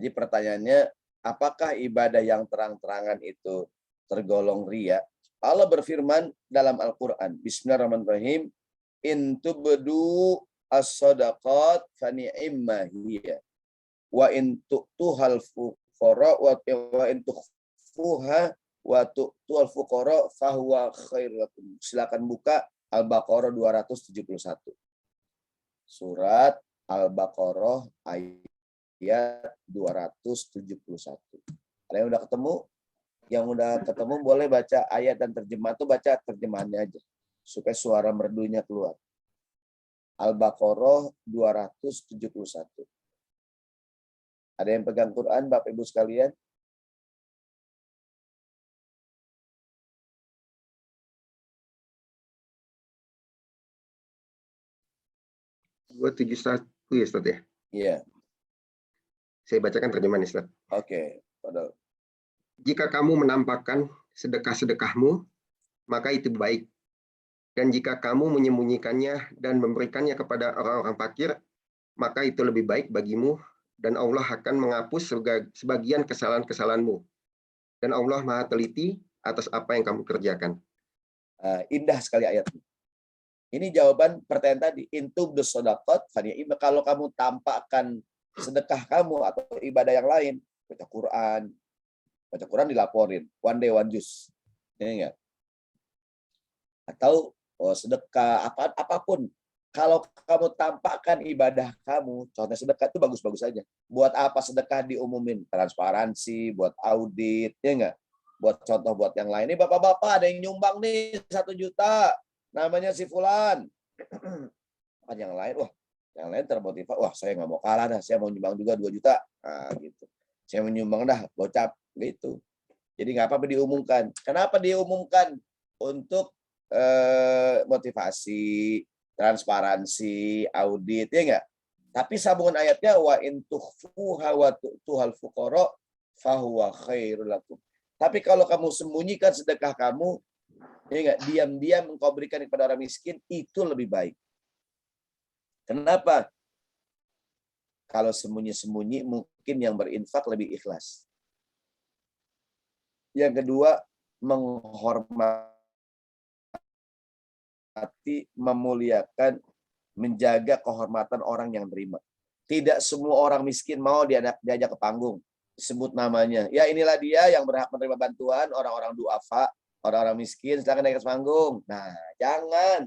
Jadi pertanyaannya, apakah ibadah yang terang-terangan itu tergolong riya? Allah berfirman dalam Al-Quran, Bismillahirrahmanirrahim, in tubdu as-sadaqat fa ni'imma hiya wa in tu'tuhal fuqara wa in tukhfuha wa tu'tuhal fuqara fa huwa khairul lakum. Silakan buka Al-Baqarah 271. Surat Al-Baqarah ayat 271. Ada yang udah ketemu? Yang udah ketemu boleh baca ayat dan terjemah, itu baca terjemahannya aja supaya suara merdunya keluar. Al-Baqarah 271. Ada yang pegang Quran, Bapak Ibu sekalian? Gua 71 ya, Ustaz ya. Iya. Saya bacakan terjemahan, Ustaz. Oke. Jika kamu menampakkan sedekah-sedekahmu, maka itu baik. Dan jika kamu menyembunyikannya dan memberikannya kepada orang-orang fakir, maka itu lebih baik bagimu, dan Allah akan menghapus sebagian kesalahan-kesalahanmu. Dan Allah Maha teliti atas apa yang kamu kerjakan. Indah sekali ayatnya. Ini jawaban pertanyaan tadi. Intub dosodakot, kalau kamu tampakkan sedekah kamu atau ibadah yang lain, baca Quran dilaporin, one day one juice, ini enggak? Atau sedekah apapun. Kalau kamu tampakkan ibadah kamu, contohnya sedekah itu bagus-bagus aja. Buat apa sedekah diumumin? Transparansi, buat audit, ya enggak? Buat contoh buat yang lain. Ini bapak-bapak ada yang nyumbang nih 1 juta. Namanya si Fulan. Kan yang lain, yang lain termotivasi. Wah, saya nggak mau kalah dah. Saya mau nyumbang juga 2 juta. Nah, gitu. Saya mau nyumbang dah, gocap. Gitu. Jadi nggak apa-apa diumumkan. Kenapa diumumkan? Untuk motivasi, transparansi, audit, ya enggak? Tapi sambungan ayatnya wa in tukhfuha wa tu'tuhal fuqara fahuwa khairul lakum. Tapi kalau kamu sembunyikan sedekah kamu, ya enggak, diam-diam engkau berikan kepada orang miskin, itu lebih baik. Kenapa? Kalau sembunyi-sembunyi mungkin yang berinfak lebih ikhlas. Yang kedua, menghormati, memuliakan, menjaga kehormatan orang yang terima. Tidak semua orang miskin mau diajak ke panggung, disebut namanya. Ya inilah dia yang berhak menerima bantuan, orang-orang duafa, orang-orang miskin, silakan naik ke panggung. Nah, jangan.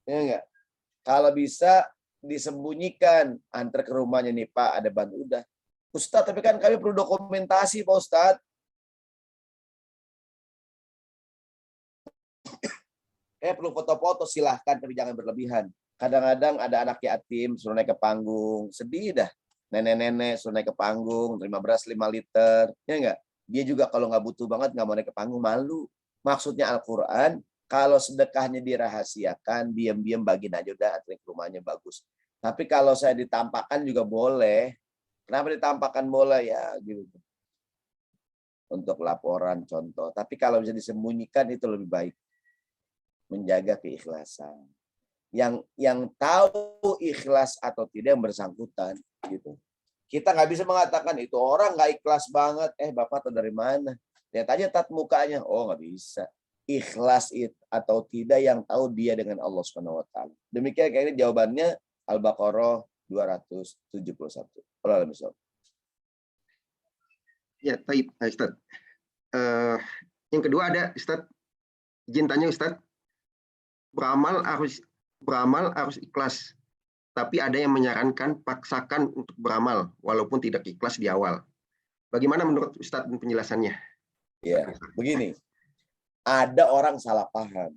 Ya enggak? Kalau bisa disembunyikan, antar ke rumahnya nih Pak, ada bantu udah. Ustadz, tapi kan kami perlu dokumentasi Pak Ustadz. Perlu foto-foto silahkan, tapi jangan berlebihan. Kadang-kadang ada anak yatim suruh naik ke panggung, sedih dah. Nenek-nenek suruh naik ke panggung, terima beras 5 liter, ya enggak? Dia juga kalau nggak butuh banget nggak mau naik ke panggung, malu. Maksudnya Al-Quran, kalau sedekahnya dirahasiakan, diam-diam bagiin aja udah, ke rumahnya bagus. Tapi kalau saya ditampakkan juga boleh. Kenapa ditampakkan boleh ya gitu? Untuk laporan contoh. Tapi kalau bisa disembunyikan itu lebih baik. Menjaga keikhlasan. Yang tahu ikhlas atau tidak yang bersangkutan gitu. Kita nggak bisa mengatakan itu orang nggak ikhlas banget. Bapak tahu dari mana? Lihat aja tat mukanya. Oh, nggak bisa. Ikhlas atau tidak yang tahu dia dengan Allah Subhanahu wa taala. Demikian kayak ini jawabannya Al-Baqarah 271. Ya, baik, Ustaz. Yang kedua ada Ustaz, izin tanya Ustaz. Beramal harus ikhlas. Tapi ada yang menyarankan paksakan untuk beramal walaupun tidak ikhlas di awal. Bagaimana menurut Ustadz penjelasannya? Ya, begini. Ada orang salah paham.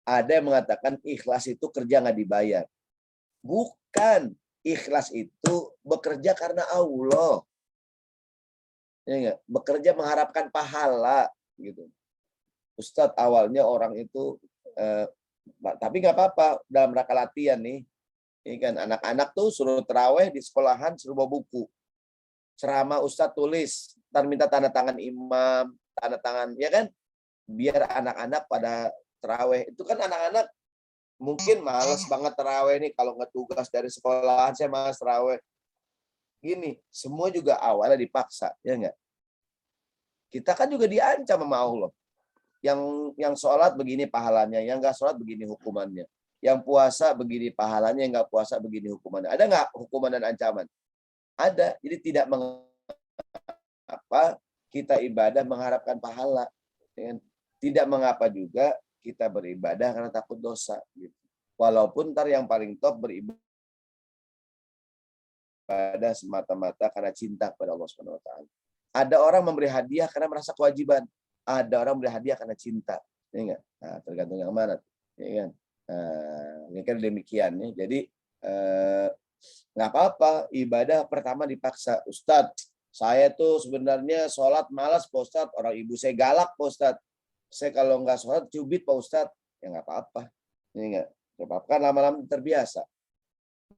Ada yang mengatakan ikhlas itu kerja nggak dibayar. Bukan. Ikhlas itu bekerja karena Allah. Ya enggak? Bekerja mengharapkan pahala gitu. Ustadz, awalnya orang itu tapi nggak apa-apa dalam rangka latihan nih. Ini kan anak-anak tuh suruh terawih di sekolahan, suruh bawa buku. Ceramah Ustadz tulis, ntar minta tanda tangan imam, tanda tangan, ya kan? Biar anak-anak pada terawih. Itu kan anak-anak mungkin males banget terawih nih, kalau nggak tugas dari sekolahan, saya malas terawih. gini, semua juga awalnya dipaksa, ya enggak? Kita kan juga diancam sama Allah. Yang sholat begini pahalanya, yang enggak sholat begini hukumannya. Yang puasa begini pahalanya, yang enggak puasa begini hukumannya. Ada enggak hukuman dan ancaman? Ada. Jadi tidak mengapa kita ibadah mengharapkan pahala. Tidak mengapa juga kita beribadah karena takut dosa. Walaupun ntar yang paling top beribadah semata-mata karena cinta kepada Allah Subhanahu wa taala. Ada orang memberi hadiah karena merasa kewajiban. Ada orang memberi hadiah karena cinta. Ya enggak? Nah, tergantung yang mana. Ya kan? Ini kan demikian ya. Jadi nggak apa-apa ibadah pertama dipaksa. Ustadz, saya tuh sebenarnya sholat malas Pak Ustadz. Orang ibu saya galak Pak Ustadz. Saya kalau nggak sholat cubit Pak Ustadz. Ya nggak apa-apa. Ini nggak apa-apa kan lama-lama terbiasa.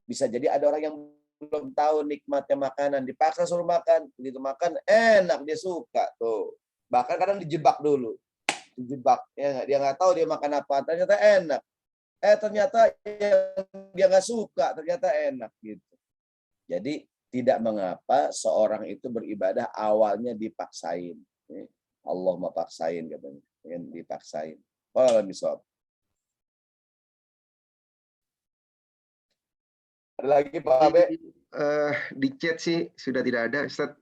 Bisa jadi ada orang yang belum tahu nikmatnya makanan, dipaksa suruh makan, begitu makan enak dia suka tuh. Bahkan kadang dijebak dulu, dijebak ya dia nggak tahu dia makan apa, ternyata enak. Ternyata dia nggak suka, ternyata enak gitu. Jadi tidak mengapa seorang itu beribadah awalnya dipaksain. Allah mau paksain katanya, dipaksain. Kalau misal ada lagi Pak Abe? Di chat sih sudah tidak ada, Ustaz.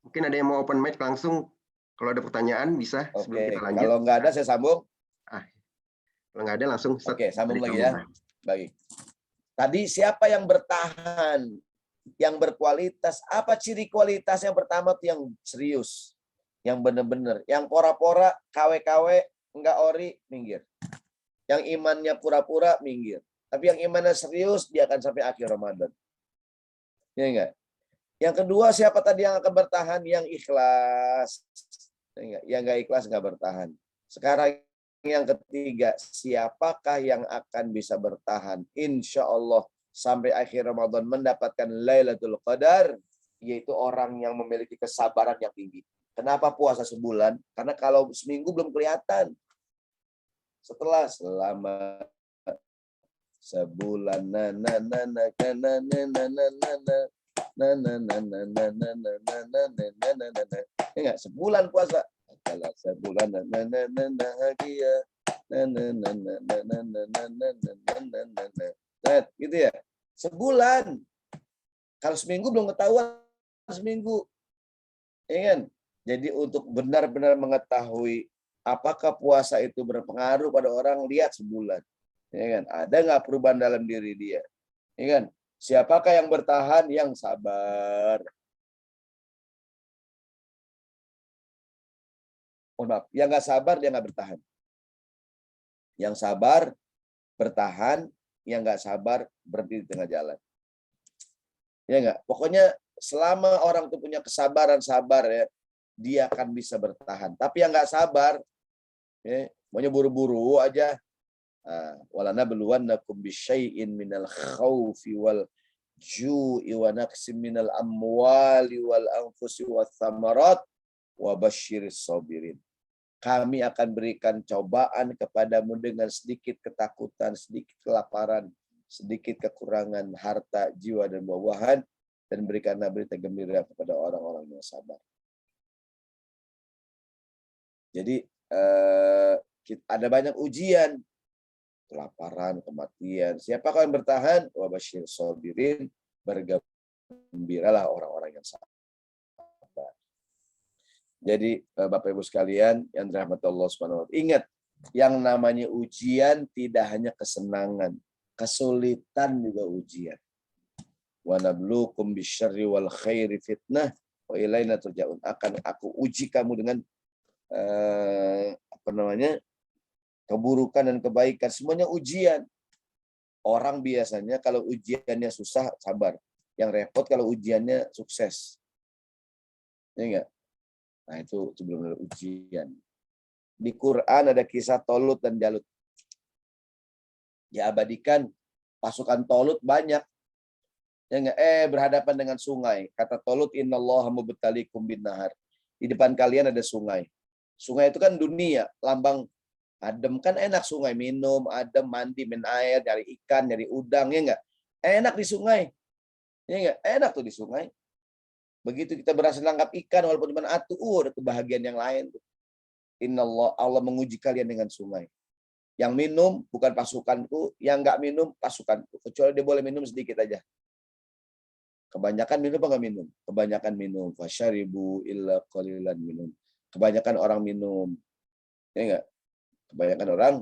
Mungkin ada yang mau open mic langsung. Kalau ada pertanyaan bisa sebelum kita lanjut. Kalau nggak ada saya sambung. Kalau nggak ada langsung. Ustaz. Oke, sambung lagi ya. Baik. Tadi siapa yang bertahan, yang berkualitas? Apa ciri kualitas yang pertama tuh yang serius, yang benar-benar, yang pora-pora, KW-KW, nggak ori, minggir. Yang imannya pura-pura, minggir. Tapi yang imannya serius, dia akan sampai akhir Ramadan. Ya enggak? Yang kedua, siapa tadi yang akan bertahan? Yang ikhlas. Yang enggak ikhlas enggak bertahan. Sekarang yang ketiga, siapakah yang akan bisa bertahan? Insya Allah sampai akhir Ramadan mendapatkan Lailatul Qadar, yaitu orang yang memiliki kesabaran yang tinggi. Kenapa puasa sebulan? Karena kalau seminggu belum kelihatan. Selama sebulan enggak sebulan puasa kalau sebulan bahagia gitu ya sebulan kalau seminggu belum ketahuan seminggu ya kan jadi untuk benar-benar mengetahui apakah puasa itu berpengaruh pada orang lihat sebulan ya kan ada nggak perubahan dalam diri dia ya kan siapakah yang bertahan yang sabar maaf yang nggak sabar dia nggak bertahan yang sabar bertahan yang nggak sabar berhenti di tengah jalan ya nggak pokoknya selama orang itu punya kesabaran sabar ya dia akan bisa bertahan tapi yang nggak sabar ya maunya buru-buru aja walanabluwannakum bisyai'in minal khaufi wal ju'i wa naqsim minal amwali wal anfusi wath thamarat wa basyiris sabirin. Kami akan berikan cobaan kepadamu dengan sedikit ketakutan, sedikit kelaparan, sedikit kekurangan harta, jiwa dan buah-buahan dan berikanlah berita gembira kepada orang-orang yang sabar. Jadi ada banyak ujian kelaparan, kematian. Siapakah yang bertahan? Wa basyir sabirin, bergembiralah orang-orang yang sabar. Jadi Bapak Ibu sekalian yang dirahmati Allah Subhanahu wa taala, ingat yang namanya ujian tidak hanya kesenangan, kesulitan juga ujian. Wa nabluukum bisyarri wal khairi fitnah wa ilaina turja'un. Akan aku uji kamu dengan keburukan dan kebaikan, semuanya ujian. Orang biasanya kalau ujiannya susah sabar, yang repot kalau ujiannya sukses. Ya enggak? Nah itu belum ada ujian. Di Quran ada kisah Tolut dan Jalut. Diabadikan pasukan Tolut banyak. Ya enggak? Berhadapan dengan sungai. Kata Tolut, innallaha mubtaliikum bin nahar. Di depan kalian ada sungai. Sungai itu kan dunia, lambang adem kan enak sungai minum, adem mandi, main air, nyari ikan, nyari udang ya enggak? Enak di sungai. Ya enggak? Enak tuh di sungai. Begitu kita berhasil nangkap ikan walaupun cuma atu, ada kebahagiaan yang lain. Innallah, Allah menguji kalian dengan sungai. Yang minum bukan pasukanku, yang nggak minum pasukanku. Kecuali dia boleh minum sedikit aja. Kebanyakan minum apa nggak minum? Kebanyakan minum. Fasyaribu illa qalilan minum. Kebanyakan orang minum. Ya enggak? Kebanyakan orang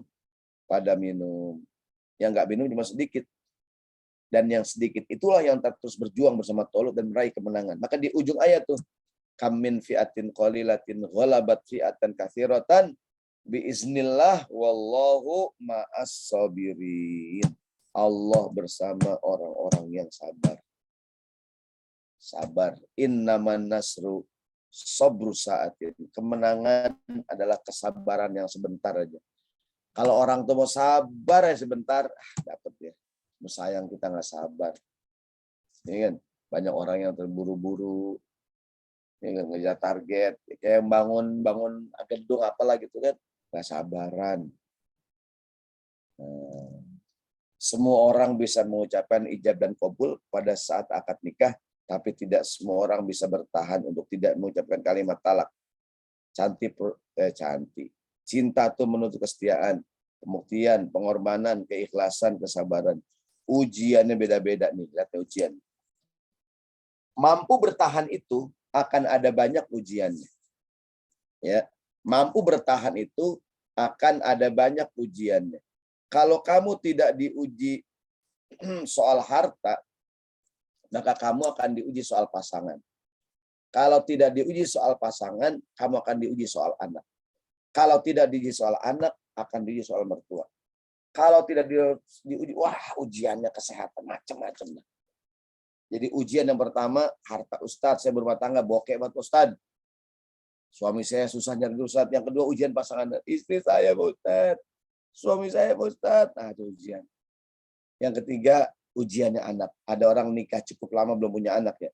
pada minum. Yang nggak minum cuma sedikit. Dan yang sedikit itulah yang terus berjuang bersama Talut dan meraih kemenangan. Maka di ujung ayat tuh, kam min fi'atin qalilatin ghalabat fi'atan katsiratan biiznillah wallahu ma'as sabirin. Allah bersama orang-orang yang sabar. Sabar. Innaman nasru sabru sa'atin. Kemenangan adalah kesabaran yang sebentar aja. Kalau orang tuh mau sabar ya sebentar, dapat ya. Sayang kita nggak sabar. Ini kan banyak orang yang terburu-buru, ini kan, ngejar target, kayak bangun gedung apalah gitu kan, nggak sabaran. Semua orang bisa mengucapkan ijab dan qabul pada saat akad nikah, tapi tidak semua orang bisa bertahan untuk tidak mengucapkan kalimat talak. Cantik. Cinta itu menuntut kesetiaan, pembuktian, pengorbanan, keikhlasan, kesabaran. Ujiannya beda-beda nih, lihat ujian. Mampu bertahan itu akan ada banyak ujiannya. Ya, mampu bertahan itu akan ada banyak ujiannya. Kalau kamu tidak diuji soal harta, maka kamu akan diuji soal pasangan. Kalau tidak diuji soal pasangan, kamu akan diuji soal anak. Kalau tidak diuji soal anak, akan diuji soal mertua. Kalau tidak diuji, wah ujiannya kesehatan, macam-macam. Jadi ujian yang pertama, harta Ustadz, saya berumah tangga, bokeh buat Ustadz. Suami saya susah nyari Ustadz. Yang kedua ujian pasangan, istri saya Ustadz. Suami saya Ustadz. Nah itu ujian. Yang ketiga, ujiannya anak. Ada orang nikah cukup lama belum punya anak ya.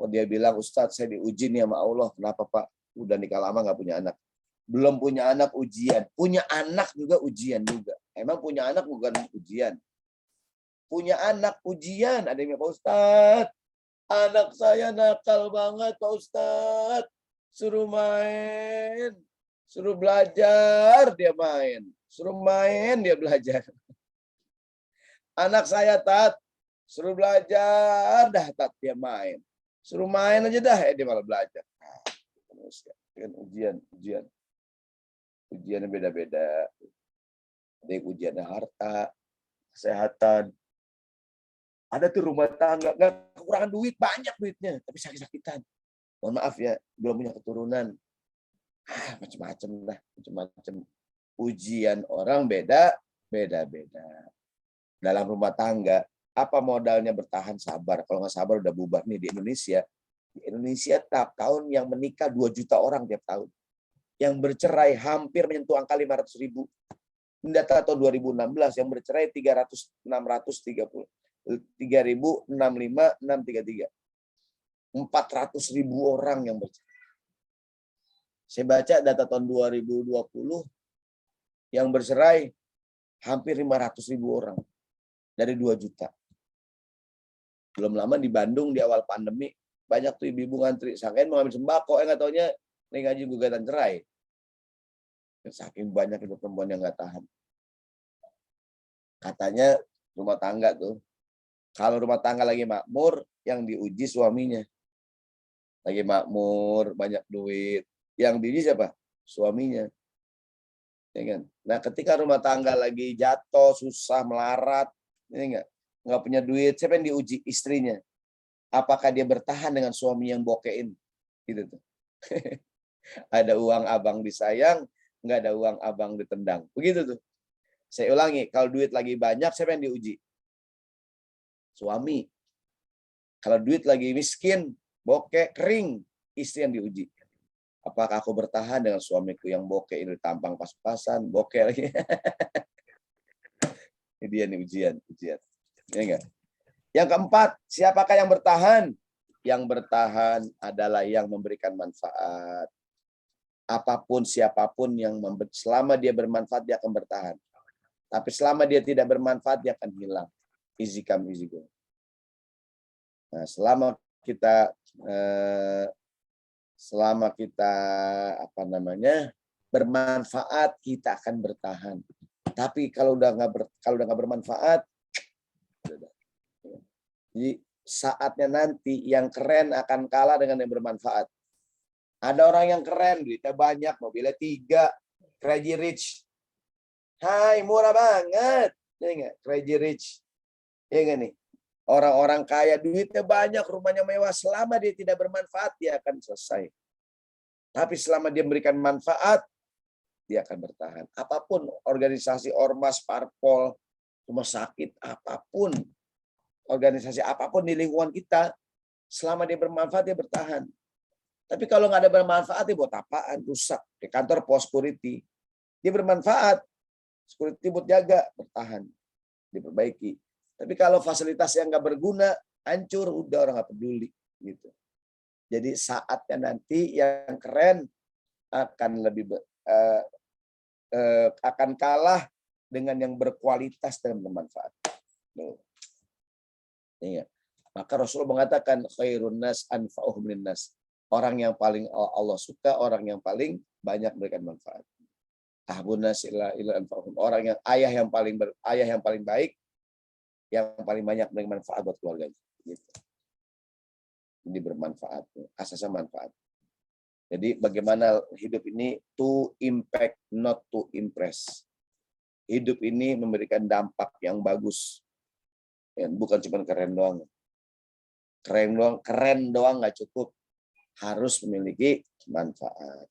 Dia bilang, Ustadz saya diuji nih sama Allah. Kenapa Pak? Udah nikah lama nggak punya anak. Belum punya anak ujian. Punya anak juga ujian juga. Emang punya anak bukan ujian. Punya anak ujian. Ada yang Pak Ustadz. Anak saya nakal banget Pak Ustadz. Suruh main. Suruh belajar dia main. Suruh main dia belajar. Anak saya Tat. Suruh belajar dah Tat dia main. Suruh main aja dah dia malah belajar. Ujian. Ujiannya beda-beda. Ada ujiannya harta, kesehatan. Ada tuh rumah tangga, nggak kekurangan duit, banyak duitnya, tapi sakit-sakitan. Mohon maaf ya, belum punya keturunan. Macam-macam lah, macam-macam. Ujian orang beda-beda. Dalam rumah tangga, apa modalnya bertahan sabar? Kalau nggak sabar udah bubar nih di Indonesia. Di Indonesia tiap tahun yang menikah 2 juta orang tiap tahun. Yang bercerai hampir menyentuh angka 500.000. Data tahun 2016 yang bercerai 3.633. 400.000 orang yang bercerai. Saya baca data tahun 2020 yang bercerai hampir 500.000 orang dari 2 juta. Belum lama di Bandung di awal pandemi banyak tuh ibu-ibu ngantri, sangkain mau ambil sembako, nggak taunya nih ngaji gugatan cerai. Saking banyak itu perempuan yang nggak tahan. Katanya rumah tangga tuh, kalau rumah tangga lagi makmur, yang diuji suaminya. Lagi makmur, banyak duit. Yang diuji siapa? Suaminya. Ya kan? Nah, ketika rumah tangga lagi jatuh, susah, melarat, ini nggak punya duit, siapa yang diuji? Istrinya. Apakah dia bertahan dengan suami yang bokein? Gitu tuh. Ada uang abang disayang, nggak ada uang abang ditendang. Begitu tuh. Saya ulangi, kalau duit lagi banyak, siapa yang diuji? Suami. Kalau duit lagi miskin, bokeh, kering, istri yang diuji. Apakah aku bertahan dengan suamiku yang bokeh ini tampang pas-pasan, bokeh lagi. Ini dia nih ujian. Ya enggak? Yang keempat, siapakah yang bertahan? Yang bertahan adalah yang memberikan manfaat. Apapun, siapapun yang selama dia bermanfaat, dia akan bertahan. Tapi selama dia tidak bermanfaat, dia akan hilang. Easy come, easy go. Nah, selama kita bermanfaat, kita akan bertahan. Tapi kalau udah nggak bermanfaat, jadi saatnya nanti yang keren akan kalah dengan yang bermanfaat. Ada orang yang keren, duitnya banyak, mobilnya 3, crazy rich. Hai, murah banget. Ya enggak? Crazy rich. Ya enggak nih? Orang-orang kaya, duitnya banyak, rumahnya mewah. Selama dia tidak bermanfaat, dia akan selesai. Tapi selama dia memberikan manfaat, dia akan bertahan. Apapun, organisasi, ormas, parpol, rumah sakit, apapun, organisasi apapun di lingkungan kita, selama dia bermanfaat, dia bertahan. Tapi kalau nggak ada bermanfaat, dia buat apaan? Rusak. Di kantor pos security, dia bermanfaat, security buat jaga, bertahan, diperbaiki. Tapi kalau fasilitas yang nggak berguna, hancur, udah orang nggak peduli. Gitu. Jadi saatnya nanti yang keren akan akan kalah dengan yang berkualitas dan bermanfaat. Iya. Maka Rasulullah mengatakan khairun nas anfa'uhum linnas. Orang yang paling Allah suka, orang yang paling banyak memberikan manfaat. Ahbun nas ila anfa'uhum. Orang yang ayah yang paling baik, yang paling banyak memberikan manfaat buat keluarganya. Gitu. Jadi bermanfaat, asasnya manfaat. Jadi bagaimana hidup ini to impact, not to impress. Hidup ini memberikan dampak yang bagus. Ya, bukan cuma keren doang. Keren doang nggak cukup. Harus memiliki manfaat.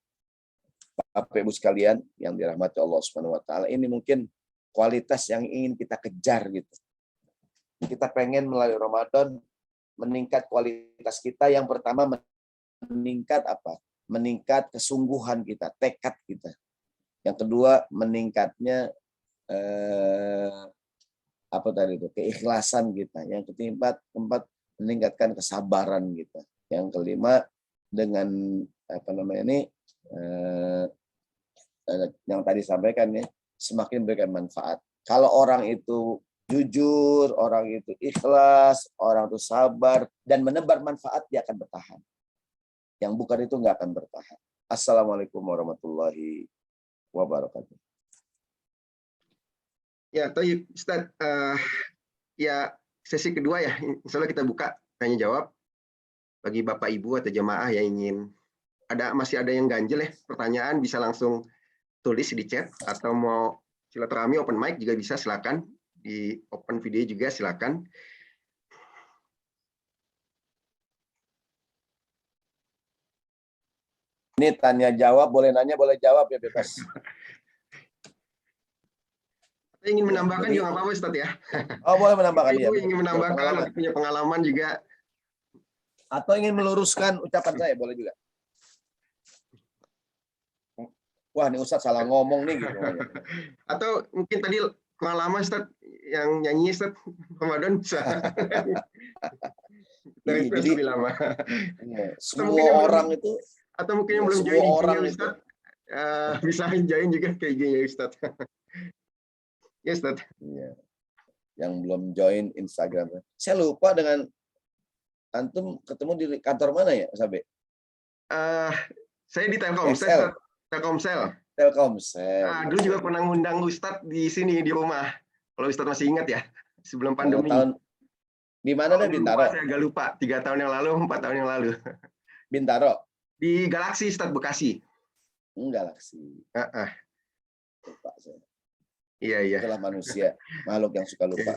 Bapak Ibu sekalian yang dirahmati Allah Subhanahu wa taala, ini mungkin kualitas yang ingin kita kejar gitu. Kita pengen melalui Ramadan meningkat kualitas kita. Yang pertama meningkat apa? Meningkat kesungguhan kita, tekad kita. Yang kedua meningkatnya keikhlasan kita. Yang keempat meningkatkan kesabaran kita. Yang kelima dengan yang tadi sampaikan ya, semakin memberikan manfaat. Kalau orang itu jujur, orang itu ikhlas, orang itu sabar dan menebar manfaat, dia akan bertahan. Yang bukan itu nggak akan bertahan. Assalamualaikum warahmatullahi wabarakatuh. Ya, Toyib, Ustaz, ya sesi kedua ya, insya Allah kita buka tanya jawab bagi Bapak Ibu atau jemaah yang ingin masih ada yang ganjel ya pertanyaan, bisa langsung tulis di chat atau mau silaturahmi open mic juga bisa, silakan di open video juga silakan. Ini tanya jawab, boleh nanya, boleh jawab ya bebas. Ingin menambahkan juga nggak apa-apa Ustaz ya. Oh boleh menambahkan Ibu ya. ingin menambahkan, punya pengalaman juga. Atau ingin meluruskan ucapan saya, boleh juga. Wah ini Ustaz salah ngomong nih gitu. Atau mungkin tadi kurang lama Ustaz yang nyanyi Ustaz Ramadan bisa. Dari jadi lebih lama. Semua orang itu atau mungkin yang belum join IG-nya Ustaz bisa join juga ke IG-nya Ustaz. Ya Ustaz. Iya. Yang belum join Instagram. Saya lupa dengan antum ketemu di kantor mana ya, Sabe? Saya di Telkomsel. Telkomsel. Dulu juga pernah ngundang Ustadz di sini di rumah. Kalau Ustadz masih ingat ya, sebelum pandemi. Di mana deh Bintaro? Saya agak lupa. 3 tahun yang lalu, 4 tahun yang lalu. Bintaro. Di Galaxy Ustadz Bekasi. Galaxy. Lupa saya. Iya. Itulah manusia, makhluk yang suka lupa.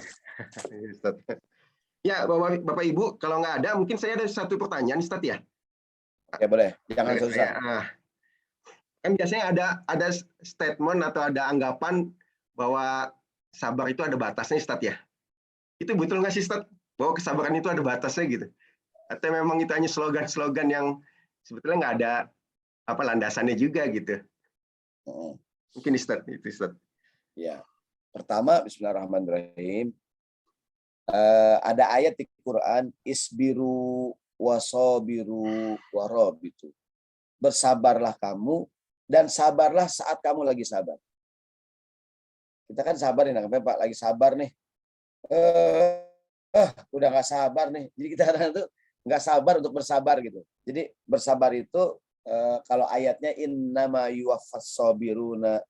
Ya, Bapak Ibu, kalau nggak ada, mungkin saya ada satu pertanyaan, Ustadz ya. Ya boleh, jangan susah. Kan biasanya ada statement atau ada anggapan bahwa sabar itu ada batasnya, Ustadz ya. Itu betul nggak sih, Ustadz? Bahwa kesabaran itu ada batasnya gitu? Atau memang itu hanya slogan-slogan yang sebetulnya nggak ada landasannya juga gitu? Mungkin Ustadz, itu Ustadz. Ya, pertama Bismillahirrahmanirrahim. Ada ayat di Quran, isbiru wasobiru warabitu. Bersabarlah kamu dan sabarlah saat kamu lagi sabar. Kita kan sabar nih, Pak, lagi sabar nih. Udah nggak sabar nih. Jadi kita kadang tuh nggak sabar untuk bersabar gitu. Jadi bersabar itu kalau ayatnya innama yuwaffas sabiruna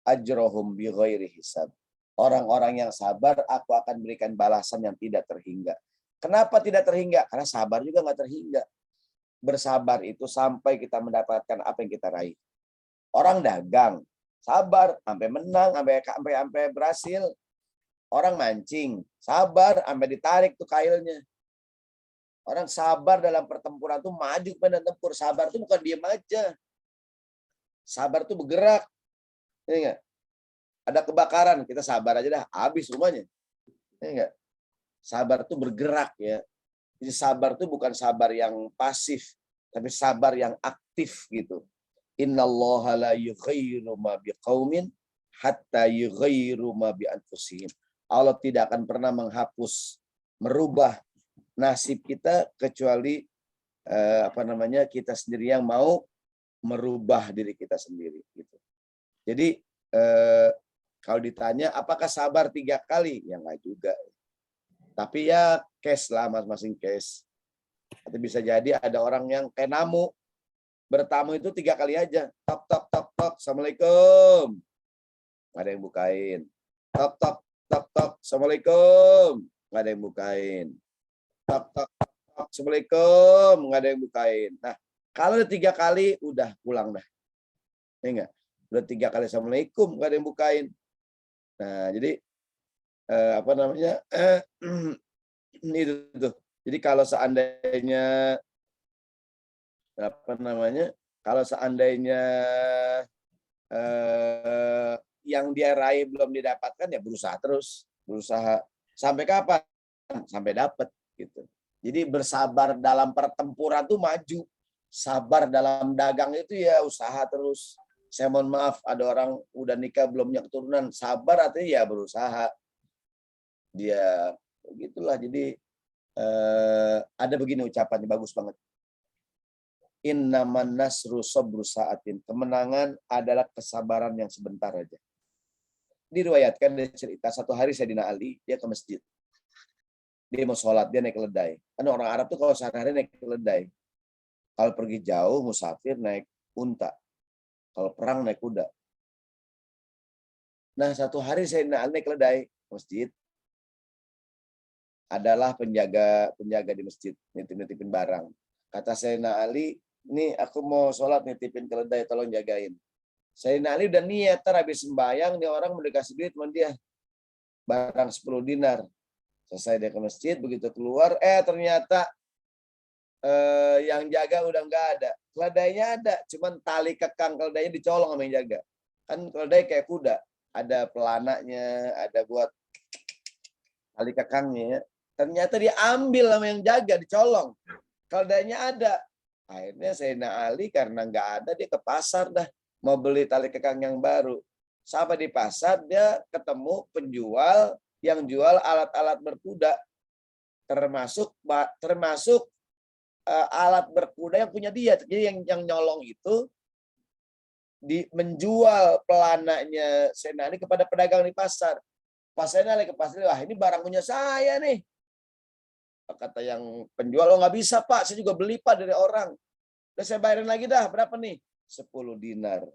ajrohum bighairi hisab. Orang-orang yang sabar, aku akan berikan balasan yang tidak terhingga. Kenapa tidak terhingga? Karena sabar juga nggak terhingga. Bersabar itu sampai kita mendapatkan apa yang kita raih. Orang dagang, sabar sampai menang, sampai berhasil. Orang mancing, sabar sampai ditarik tuh kailnya. Orang sabar dalam pertempuran tuh maju ke medan tempur. Sabar tuh bukan diam aja. Sabar tuh bergerak. Ini enggak? Ada kebakaran, kita sabar aja dah, habis rumahnya. Ini enggak? Sabar tuh bergerak ya. Jadi sabar tuh bukan sabar yang pasif, tapi sabar yang aktif gitu. Innallaha la yughayyiru ma biqaumin hatta yughayyiru ma bi anfusihim. Allah tidak akan pernah menghapus, merubah nasib kita kecuali kita sendiri yang mau merubah diri kita sendiri gitu. Jadi kalau ditanya apakah sabar 3 kali, ya enggak juga. Tapi ya case lah, masing-masing case. Atau bisa jadi ada orang yang kayak namu, bertamu itu 3 kali aja. Tok tok tok tok, assalamualaikum. Nggak ada yang bukain. Tok tok tok tok, assalamualaikum. Nggak ada yang bukain. Tok tok tok, assalamualaikum. Nggak ada yang bukain. Nah, kalau udah 3 kali, udah pulang dah. Ya enggak? Udah 3 kali assalamualaikum, nggak ada yang bukain. Nah, jadi itu tuh. Jadi kalau seandainya kalau seandainya yang dia raih belum didapatkan, ya berusaha terus, berusaha sampai kapan? Sampai dapat gitu. Jadi bersabar dalam pertempuran tuh maju, sabar dalam dagang itu ya usaha terus. Saya mohon maaf, ada orang udah nikah belum punya keturunan, sabar artinya ya berusaha. Dia begitulah. Jadi ada begini ucapannya, bagus banget. Innaman nasru sabru sa'atin. Kemenangan adalah kesabaran yang sebentar aja. Diriwayatkan dari cerita satu hari Sayyidina Ali, dia ke masjid. Dia mau sholat, dia naik keledai. Kan orang Arab tuh kalau sehari-hari naik keledai. Kalau pergi jauh, musafir naik unta. Kalau perang naik kuda. Nah, satu hari Sayyidina Ali naik keledai ke masjid. Adalah penjaga di masjid, nitipin barang. Kata Sayyidina Ali, ini aku mau sholat nitipin keledai, tolong jagain. Sayyidina Ali udah niat, habis sembahyang, dia orang mau dikasih duit sama dia. Barang 10 dinar. Selesai dia ke masjid, begitu keluar, ternyata yang jaga udah nggak ada. Keledainya ada, cuman tali kekang keledainya dicolong sama yang jaga. Kan keledai kayak kuda, ada pelananya, ada buat tali kekangnya ya. Ternyata diambil sama yang jaga, dicolong. Keledainya ada. Akhirnya Sayyidina Ali karena nggak ada, dia ke pasar dah. Mau beli tali kekang yang baru. Sampai di pasar, dia ketemu penjual yang jual alat-alat berkuda. Termasuk alat berkuda yang punya dia. Jadi yang nyolong itu menjual pelananya Sayyidina Ali kepada pedagang di pasar. Pas Sayyidina Ali ke pasar, wah ini barang punya saya nih. Kata yang penjual, oh nggak bisa Pak, saya juga beli Pak dari orang. Udah saya bayarin lagi dah, berapa nih? 10 dinar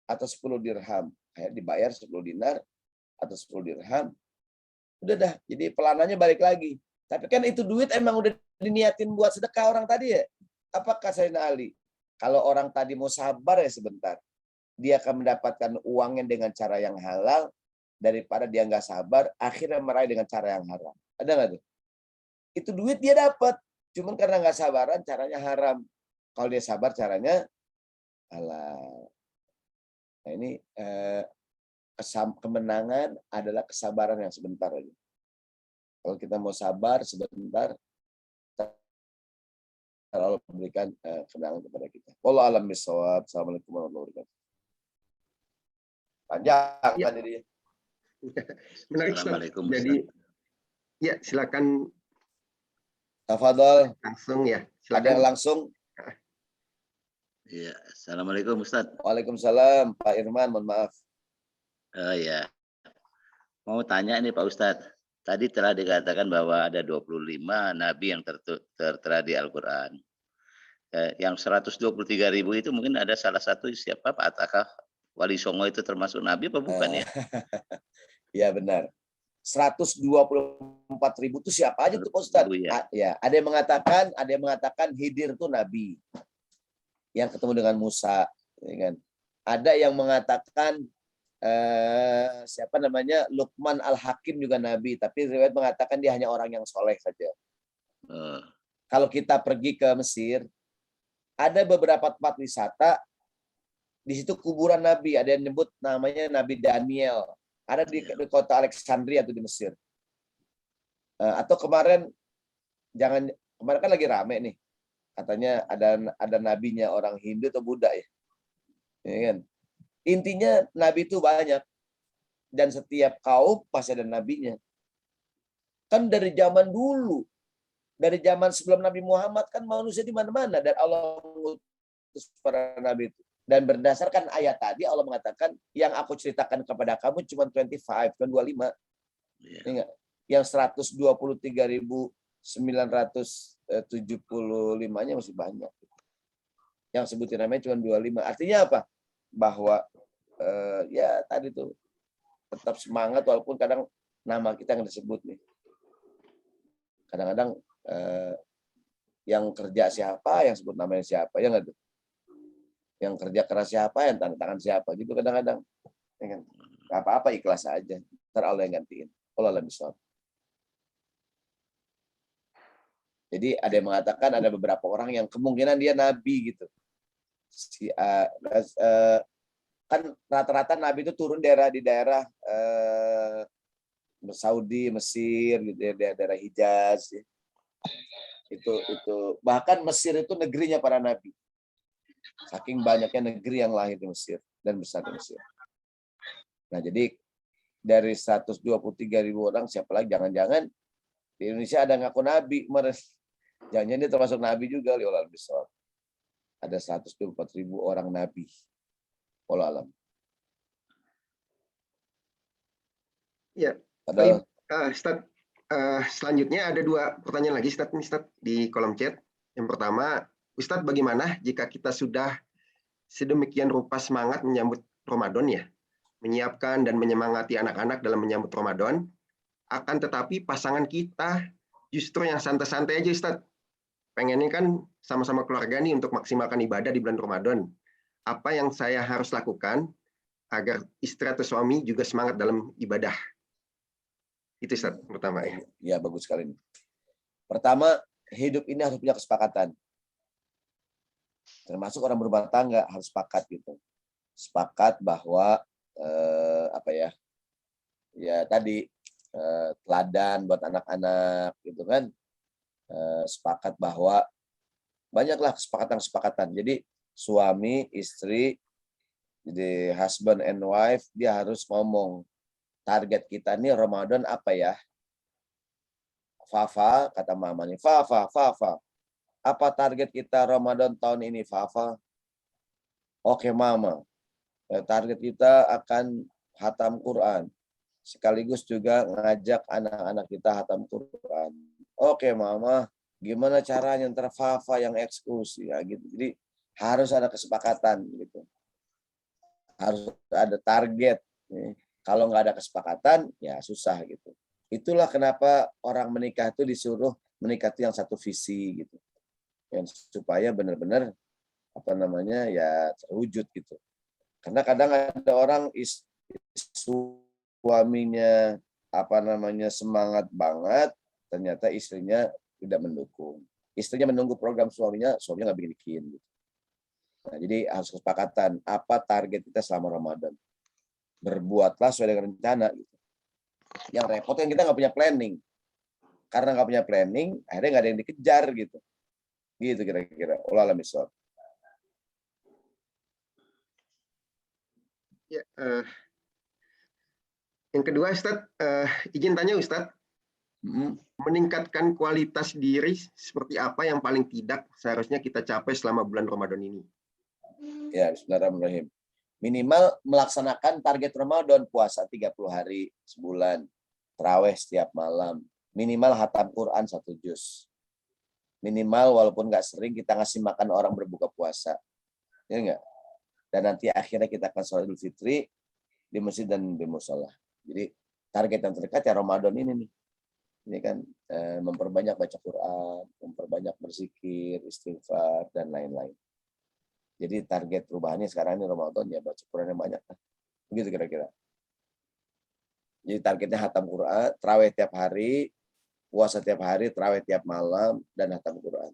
atau 10 dirham. Kayak dibayar 10 dinar atau 10 dirham. Udah dah, jadi pelananya balik lagi. Tapi kan itu duit emang udah diniatin buat sedekah orang tadi ya. Apakah Sayyidina Ali? Kalau orang tadi mau sabar ya sebentar, dia akan mendapatkan uangnya dengan cara yang halal daripada dia nggak sabar, akhirnya meraih dengan cara yang haram. Ada nggak tuh? Itu duit dia dapat, cuman karena nggak sabaran caranya haram. Kalau dia sabar caranya halal. Nah ini kemenangan adalah kesabaran yang sebentar aja. Kalau kita mau sabar sebentar, Allah memberikan kemenangan kepada kita. Wallahu a'lam bishawab. Assalamualaikum warahmatullahi wabarakatuh. Panjang kan ini. Menarik. Assalamualaikum. Jadi ya silakan. Tafadhol. Langsung ya. Silakan. Ada yang langsung? Iya. Assalamualaikum Ustaz. Waalaikumsalam Pak Irman, mohon maaf. Ya. Mau tanya nih Pak Ustadz. Tadi telah dikatakan bahwa ada 25 nabi yang tertera di Al-Quran. Yang 123.000 itu mungkin ada salah satu siapa Pak? Apakah Wali Songo itu termasuk nabi apa bukan ya? Ya benar. 124.000 itu siapa aja tuh Ustaz? Ya. Ya, ada yang mengatakan Khidir itu nabi yang ketemu dengan Musa, ya kan? Ada yang mengatakan siapa namanya Luqman Al-Hakim juga nabi, tapi riwayat mengatakan dia hanya orang yang soleh saja. Kalau kita pergi ke Mesir, ada beberapa tempat wisata di situ kuburan nabi, ada yang nyebut namanya Nabi Daniel, ada di kota Alexandria atau di Mesir. Atau kemarin kan lagi rame nih, katanya ada nabinya orang Hindu atau Buddha ya kan? Intinya nabi itu banyak dan setiap kaum pasti ada nabinya. Kan dari zaman dulu, dari zaman sebelum Nabi Muhammad kan manusia di mana-mana dan Allah mengutus para nabi itu. Dan berdasarkan ayat tadi Allah mengatakan yang aku ceritakan kepada kamu cuma 25, bukan 25. Ingat, yang 123.975-nya masih banyak. Yang sebutin namanya cuma 25. Artinya apa? Bahwa ya tadi tuh tetap semangat walaupun kadang nama kita yang disebut nih. Kadang-kadang yang kerja siapa, yang sebut namanya siapa, ya nggak tuh? Yang kerja keras siapa, yang tanda tangan siapa, gitu kadang-kadang. Ya kan? Gak apa-apa, ikhlas aja. Ntar Allah yang gantiin. Allah lebih besar. Jadi ada yang mengatakan ada beberapa orang yang kemungkinan dia nabi gitu. Kan rata-rata nabi itu turun di daerah Saudi, Mesir, gitu, daerah Hijaz. Ya. Itu bahkan Mesir itu negerinya para nabi. Saking banyaknya negeri yang lahir di Mesir dan besar di Mesir. Nah, jadi dari 123.000 orang siapa lagi? Jangan-jangan di Indonesia ada ngaku nabi. Jangan-jangan dia termasuk nabi juga. Lihat besar. Ada 124.000 orang nabi. Wallahu alam. Ya. Padahal, Ustaz, selanjutnya ada 2 pertanyaan lagi Ustaz di kolom chat. Yang pertama, Ustaz, bagaimana jika kita sudah sedemikian rupa semangat menyambut Ramadan ya, menyiapkan dan menyemangati anak-anak dalam menyambut Ramadan, akan tetapi pasangan kita justru yang santai-santai aja Ustaz. Pengennya kan sama-sama keluarga nih untuk maksimalkan ibadah di bulan Ramadan. Apa yang saya harus lakukan agar istri atau suami juga semangat dalam ibadah? Itu Ustaz pertama ya. Ya, bagus sekali. Pertama, hidup ini harus punya kesepakatan. Termasuk orang berumah tangga harus sepakat gitu. Sepakat bahwa ya tadi teladan buat anak-anak gitu kan. Sepakat bahwa banyaklah kesepakatan-kesepakatan. Jadi suami, istri, jadi husband and wife, dia harus ngomong target kita nih Ramadan apa ya? Fafa, kata mama nih, Fafa. Apa target kita Ramadan tahun ini, Fafa? Oke, mama. Target kita akan hatam Quran. Sekaligus juga ngajak anak-anak kita hatam Quran. Oke, mama. Gimana caranya ntar Fafa yang eksekusi ya gitu. Jadi harus ada kesepakatan gitu. Harus ada target. Kalau nggak ada kesepakatan, ya susah gitu. Itulah kenapa orang menikah itu disuruh menikah itu yang satu visi gitu. Yang supaya benar-benar ya terwujud gitu. Karena kadang ada orang suaminya semangat banget, ternyata istrinya tidak mendukung. Istrinya menunggu program suaminya nggak bikin. Gitu. Nah, jadi harus kesepakatan apa target kita selama Ramadan. Berbuatlah sesuai dengan rencana. Gitu. Yang repot kan kita nggak punya planning. Karena nggak punya planning, akhirnya nggak ada yang dikejar gitu. Gitu kira-kira. Wallahu a'lam bishawab. Ya, yang kedua Ustaz, izin tanya Ustaz, meningkatkan kualitas diri seperti apa yang paling tidak seharusnya kita capai selama bulan Ramadan ini? Ya, bismillahirrahmanirrahim. Minimal melaksanakan target Ramadan, puasa 30 hari sebulan. Tarawih setiap malam. Minimal hatam Quran 1 juz. Minimal walaupun nggak sering kita ngasih makan orang berbuka puasa. Ya enggak? Dan nanti akhirnya kita akan sholat Idul Fitri di masjid dan di musola. Jadi target yang terdekat ya Ramadan ini nih. Ini kan memperbanyak baca Quran, memperbanyak berzikir, istighfar, dan lain-lain. Jadi target perubahannya sekarang ini Ramadan ya baca Quran yang banyak. Begitu kira-kira. Jadi targetnya hatam Quran, tarawih tiap hari, puasa tiap hari, tarawih tiap malam, dan hatam Quran.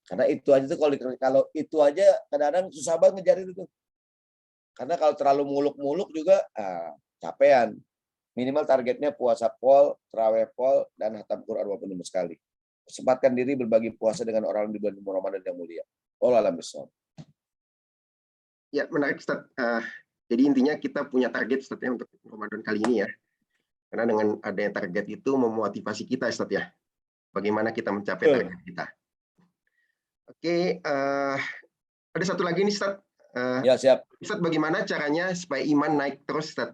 Karena itu aja tuh kalau itu aja kadang-kadang susah banget ngejar itu tuh. Karena kalau terlalu muluk-muluk juga capean. Minimal targetnya puasa pol, tarawih pol, dan hatam Quran walaupun 5 sekali. Sempatkan diri berbagi puasa dengan orang di bulan Ramadan yang mulia. Wallahu a'lam bishawab. Ya, menarik Ustaz. Jadi intinya kita punya target Ustaz ya untuk Ramadan kali ini ya. Karena dengan adanya target itu memotivasi kita Ustaz ya. Bagaimana kita mencapai target kita. Oke, ada satu lagi nih Ustaz. Ya, siap. Ustaz, bagaimana caranya supaya iman naik terus Ustaz?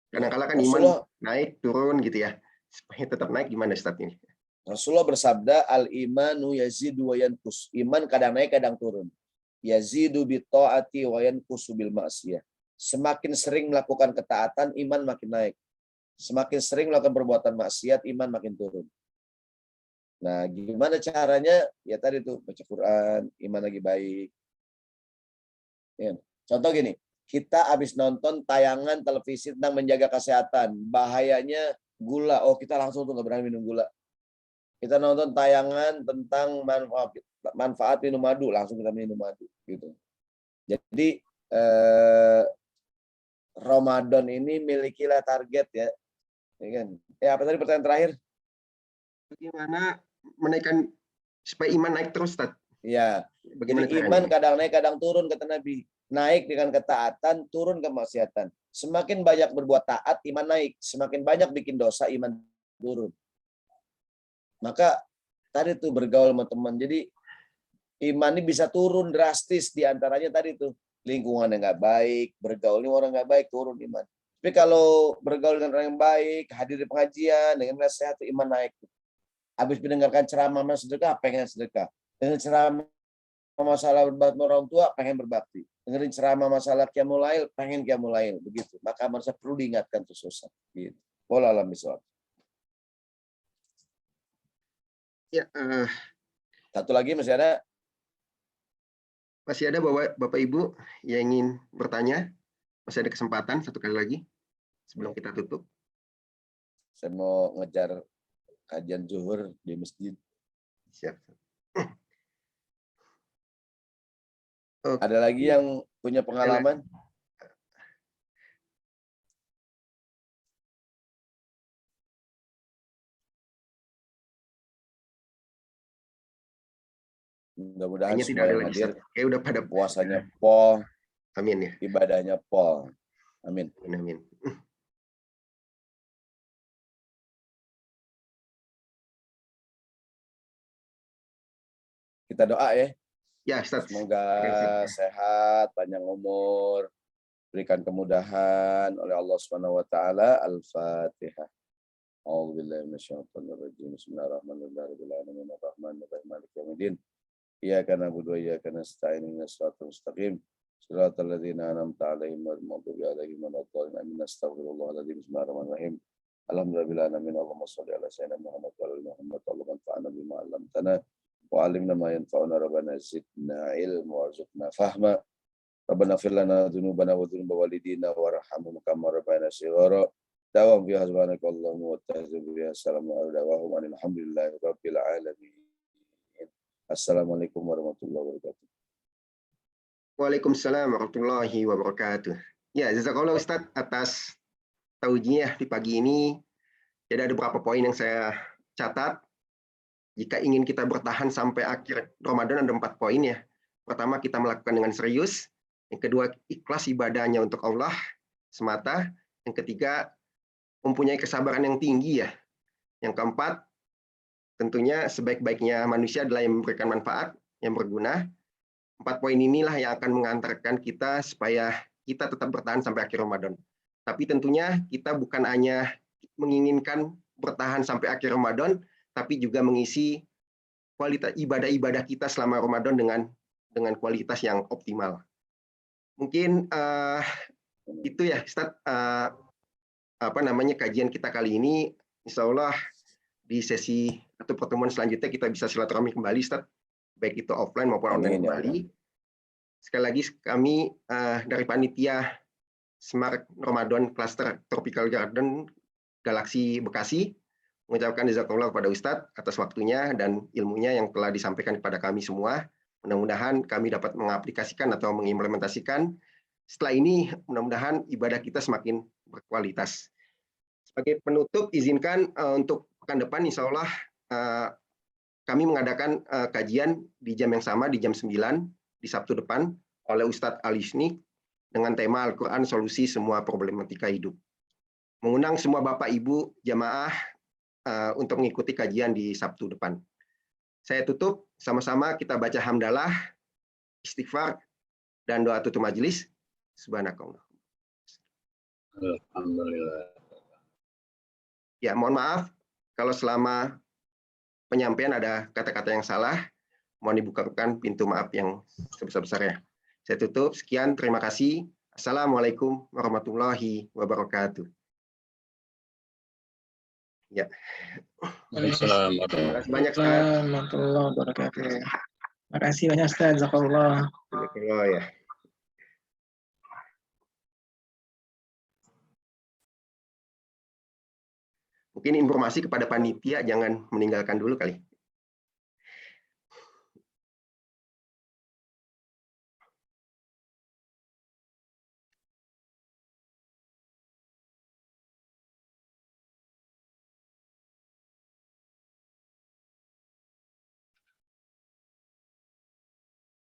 Kadang-kadang kan iman naik turun gitu ya. Supaya tetap naik gimana Ustaz ini? Rasulullah bersabda, al-imanu yazidu wa yanqus. Iman kadang naik kadang turun. Yazidu bi ta'ati wa yanqusu bil ma'siyah. Semakin sering melakukan ketaatan, iman makin naik. Semakin sering melakukan perbuatan maksiat, iman makin turun. Nah, gimana caranya? Ya tadi tuh baca Quran, iman lagi baik. Ya. Contoh gini, kita habis nonton tayangan televisi tentang menjaga kesehatan, bahayanya gula. Oh, kita langsung tuh nggak berani minum gula. Kita nonton tayangan tentang manfaat minum madu, langsung kita minum madu. Gitu. Jadi Ramadan ini milikilah target ya. Ya kan? Apa tadi pertanyaan terakhir? Bagaimana menaikkan supaya iman naik terus, Ustaz? Ya. Bagaimana Jadi iman kadang naik kadang turun kata Nabi. Naik dengan ketaatan, turun kemaksiatan. Semakin banyak berbuat taat, iman naik. Semakin banyak bikin dosa, iman turun. Maka tadi tuh bergaul sama teman. Jadi iman ini bisa turun drastis, diantaranya tadi tuh lingkungan yang nggak baik, bergaul ini orang nggak baik, turun iman. Tapi kalau bergaul dengan orang yang baik, hadir di pengajian, dengan nasihat, iman naik. Habis mendengarkan ceramah sedekah, pengen sedekah. Dengan ceramah masalah berbakti orang tua, pengen berbakti. Dengerin ceramah masalah qiyamul lail, pengen qiyamul lail. Begitu. Maka merasa perlu diingatkan tuh susah. Gitu. Wallahu a'lam bishawab. Ya, satu lagi masih ada? Masih ada Bapak Ibu yang ingin bertanya? Masih ada kesempatan satu kali lagi sebelum kita tutup. Saya mau ngejar kajian zuhur di masjid. Siap. Ada lagi yang punya pengalaman? Mudah-mudahan semua yang hadir udah pada puasanya pol. Amin ya. Ibadahnya pol. Amin. Amin. Kita doa ya. Ya, Ustaz. Semoga sehat, panjang umur, berikan kemudahan oleh Allah Subhanahu wa taala. Al-Fatihah. A'udzubillahi minasyaitonir rajim. Bismillahirrahmanirrahim. Ar-Rahmanir-Rahim. Maliki yaumiddin. Iyyaka na'budu wa iyyaka nasta'in. Ihdinas siratal mustaqim. Shiratal ladzina an'amta 'alaihim ghairil maghdubi 'alaihim waladdallin. Amin. Astaghfirullahaladzim. Bismillahirrahmanirrahim. Alhamdulillahirabbil alamin. Allahumma shalli ala sayyidina Muhammad wa ala Muhammad. Allahumma anfa'na bima 'allamtana wa 'allimna ma yanfa'una. Rabbana zidna ilma warzuqna fahma. Rabbana ighfir lana dzunubana wa dzunuba walidina warhamhum kama rabbayana shighara. Dawam bi hasbanakallahumma wa ta'ala bi assalamu alaikum alhamdulillahi rabbil alamin. Assalamualaikum warahmatullahi wabarakatuh. Waalaikumsalam warahmatullahi wabarakatuh. Ya, jazakallah Ustadz atas taujiah di pagi ini. Jadi ada beberapa poin yang saya catat. Jika ingin kita bertahan sampai akhir Ramadan ada 4 poin ya. Pertama, kita melakukan dengan serius. Yang kedua, ikhlas ibadahnya untuk Allah semata. Yang ketiga, mempunyai kesabaran yang tinggi ya. Yang keempat, tentunya sebaik-baiknya manusia adalah yang memberikan manfaat, yang berguna. 4 poin inilah yang akan mengantarkan kita supaya kita tetap bertahan sampai akhir Ramadan. Tapi tentunya kita bukan hanya menginginkan bertahan sampai akhir Ramadan, tapi juga mengisi kualitas ibadah-ibadah kita selama Ramadan dengan kualitas yang optimal. Mungkin itu ya, Ustadz, kajian kita kali ini. Insya Allah di sesi atau pertemuan selanjutnya kita bisa silaturahmi kembali, Ustadz, baik itu offline maupun online kembali. Sekali lagi kami dari panitia Smart Ramadan Cluster Tropical Garden Galaksi Bekasi mengucapkan jazakallah kepada Ustadz atas waktunya dan ilmunya yang telah disampaikan kepada kami semua. Mudah-mudahan kami dapat mengaplikasikan atau mengimplementasikan. Setelah ini mudah-mudahan ibadah kita semakin berkualitas. Sebagai penutup, izinkan untuk pekan depan insya Allah kami mengadakan kajian di jam yang sama, di jam 9, di Sabtu depan, oleh Ustadz Alisni dengan tema Al-Quran Solusi Semua Problematika Hidup. Mengundang semua Bapak Ibu jamaah untuk mengikuti kajian di Sabtu depan. Saya tutup, sama-sama kita baca hamdalah, istighfar, dan doa tutup majelis. Subhanakallah. Alhamdulillah. Ya, mohon maaf kalau selama penyampaian ada kata-kata yang salah, mohon dibukakan pintu maaf yang sebesar-besarnya. Saya tutup, sekian, terima kasih. Assalamualaikum warahmatullahi wabarakatuh. Ya. Waalaikumsalam Terima kasih banyak, Ustaz. Warahmatullahi wabarakatuh. Terima kasih banyak, Ustaz. Jazakallah. Ya. Mungkin informasi kepada panitia, jangan meninggalkan dulu kali.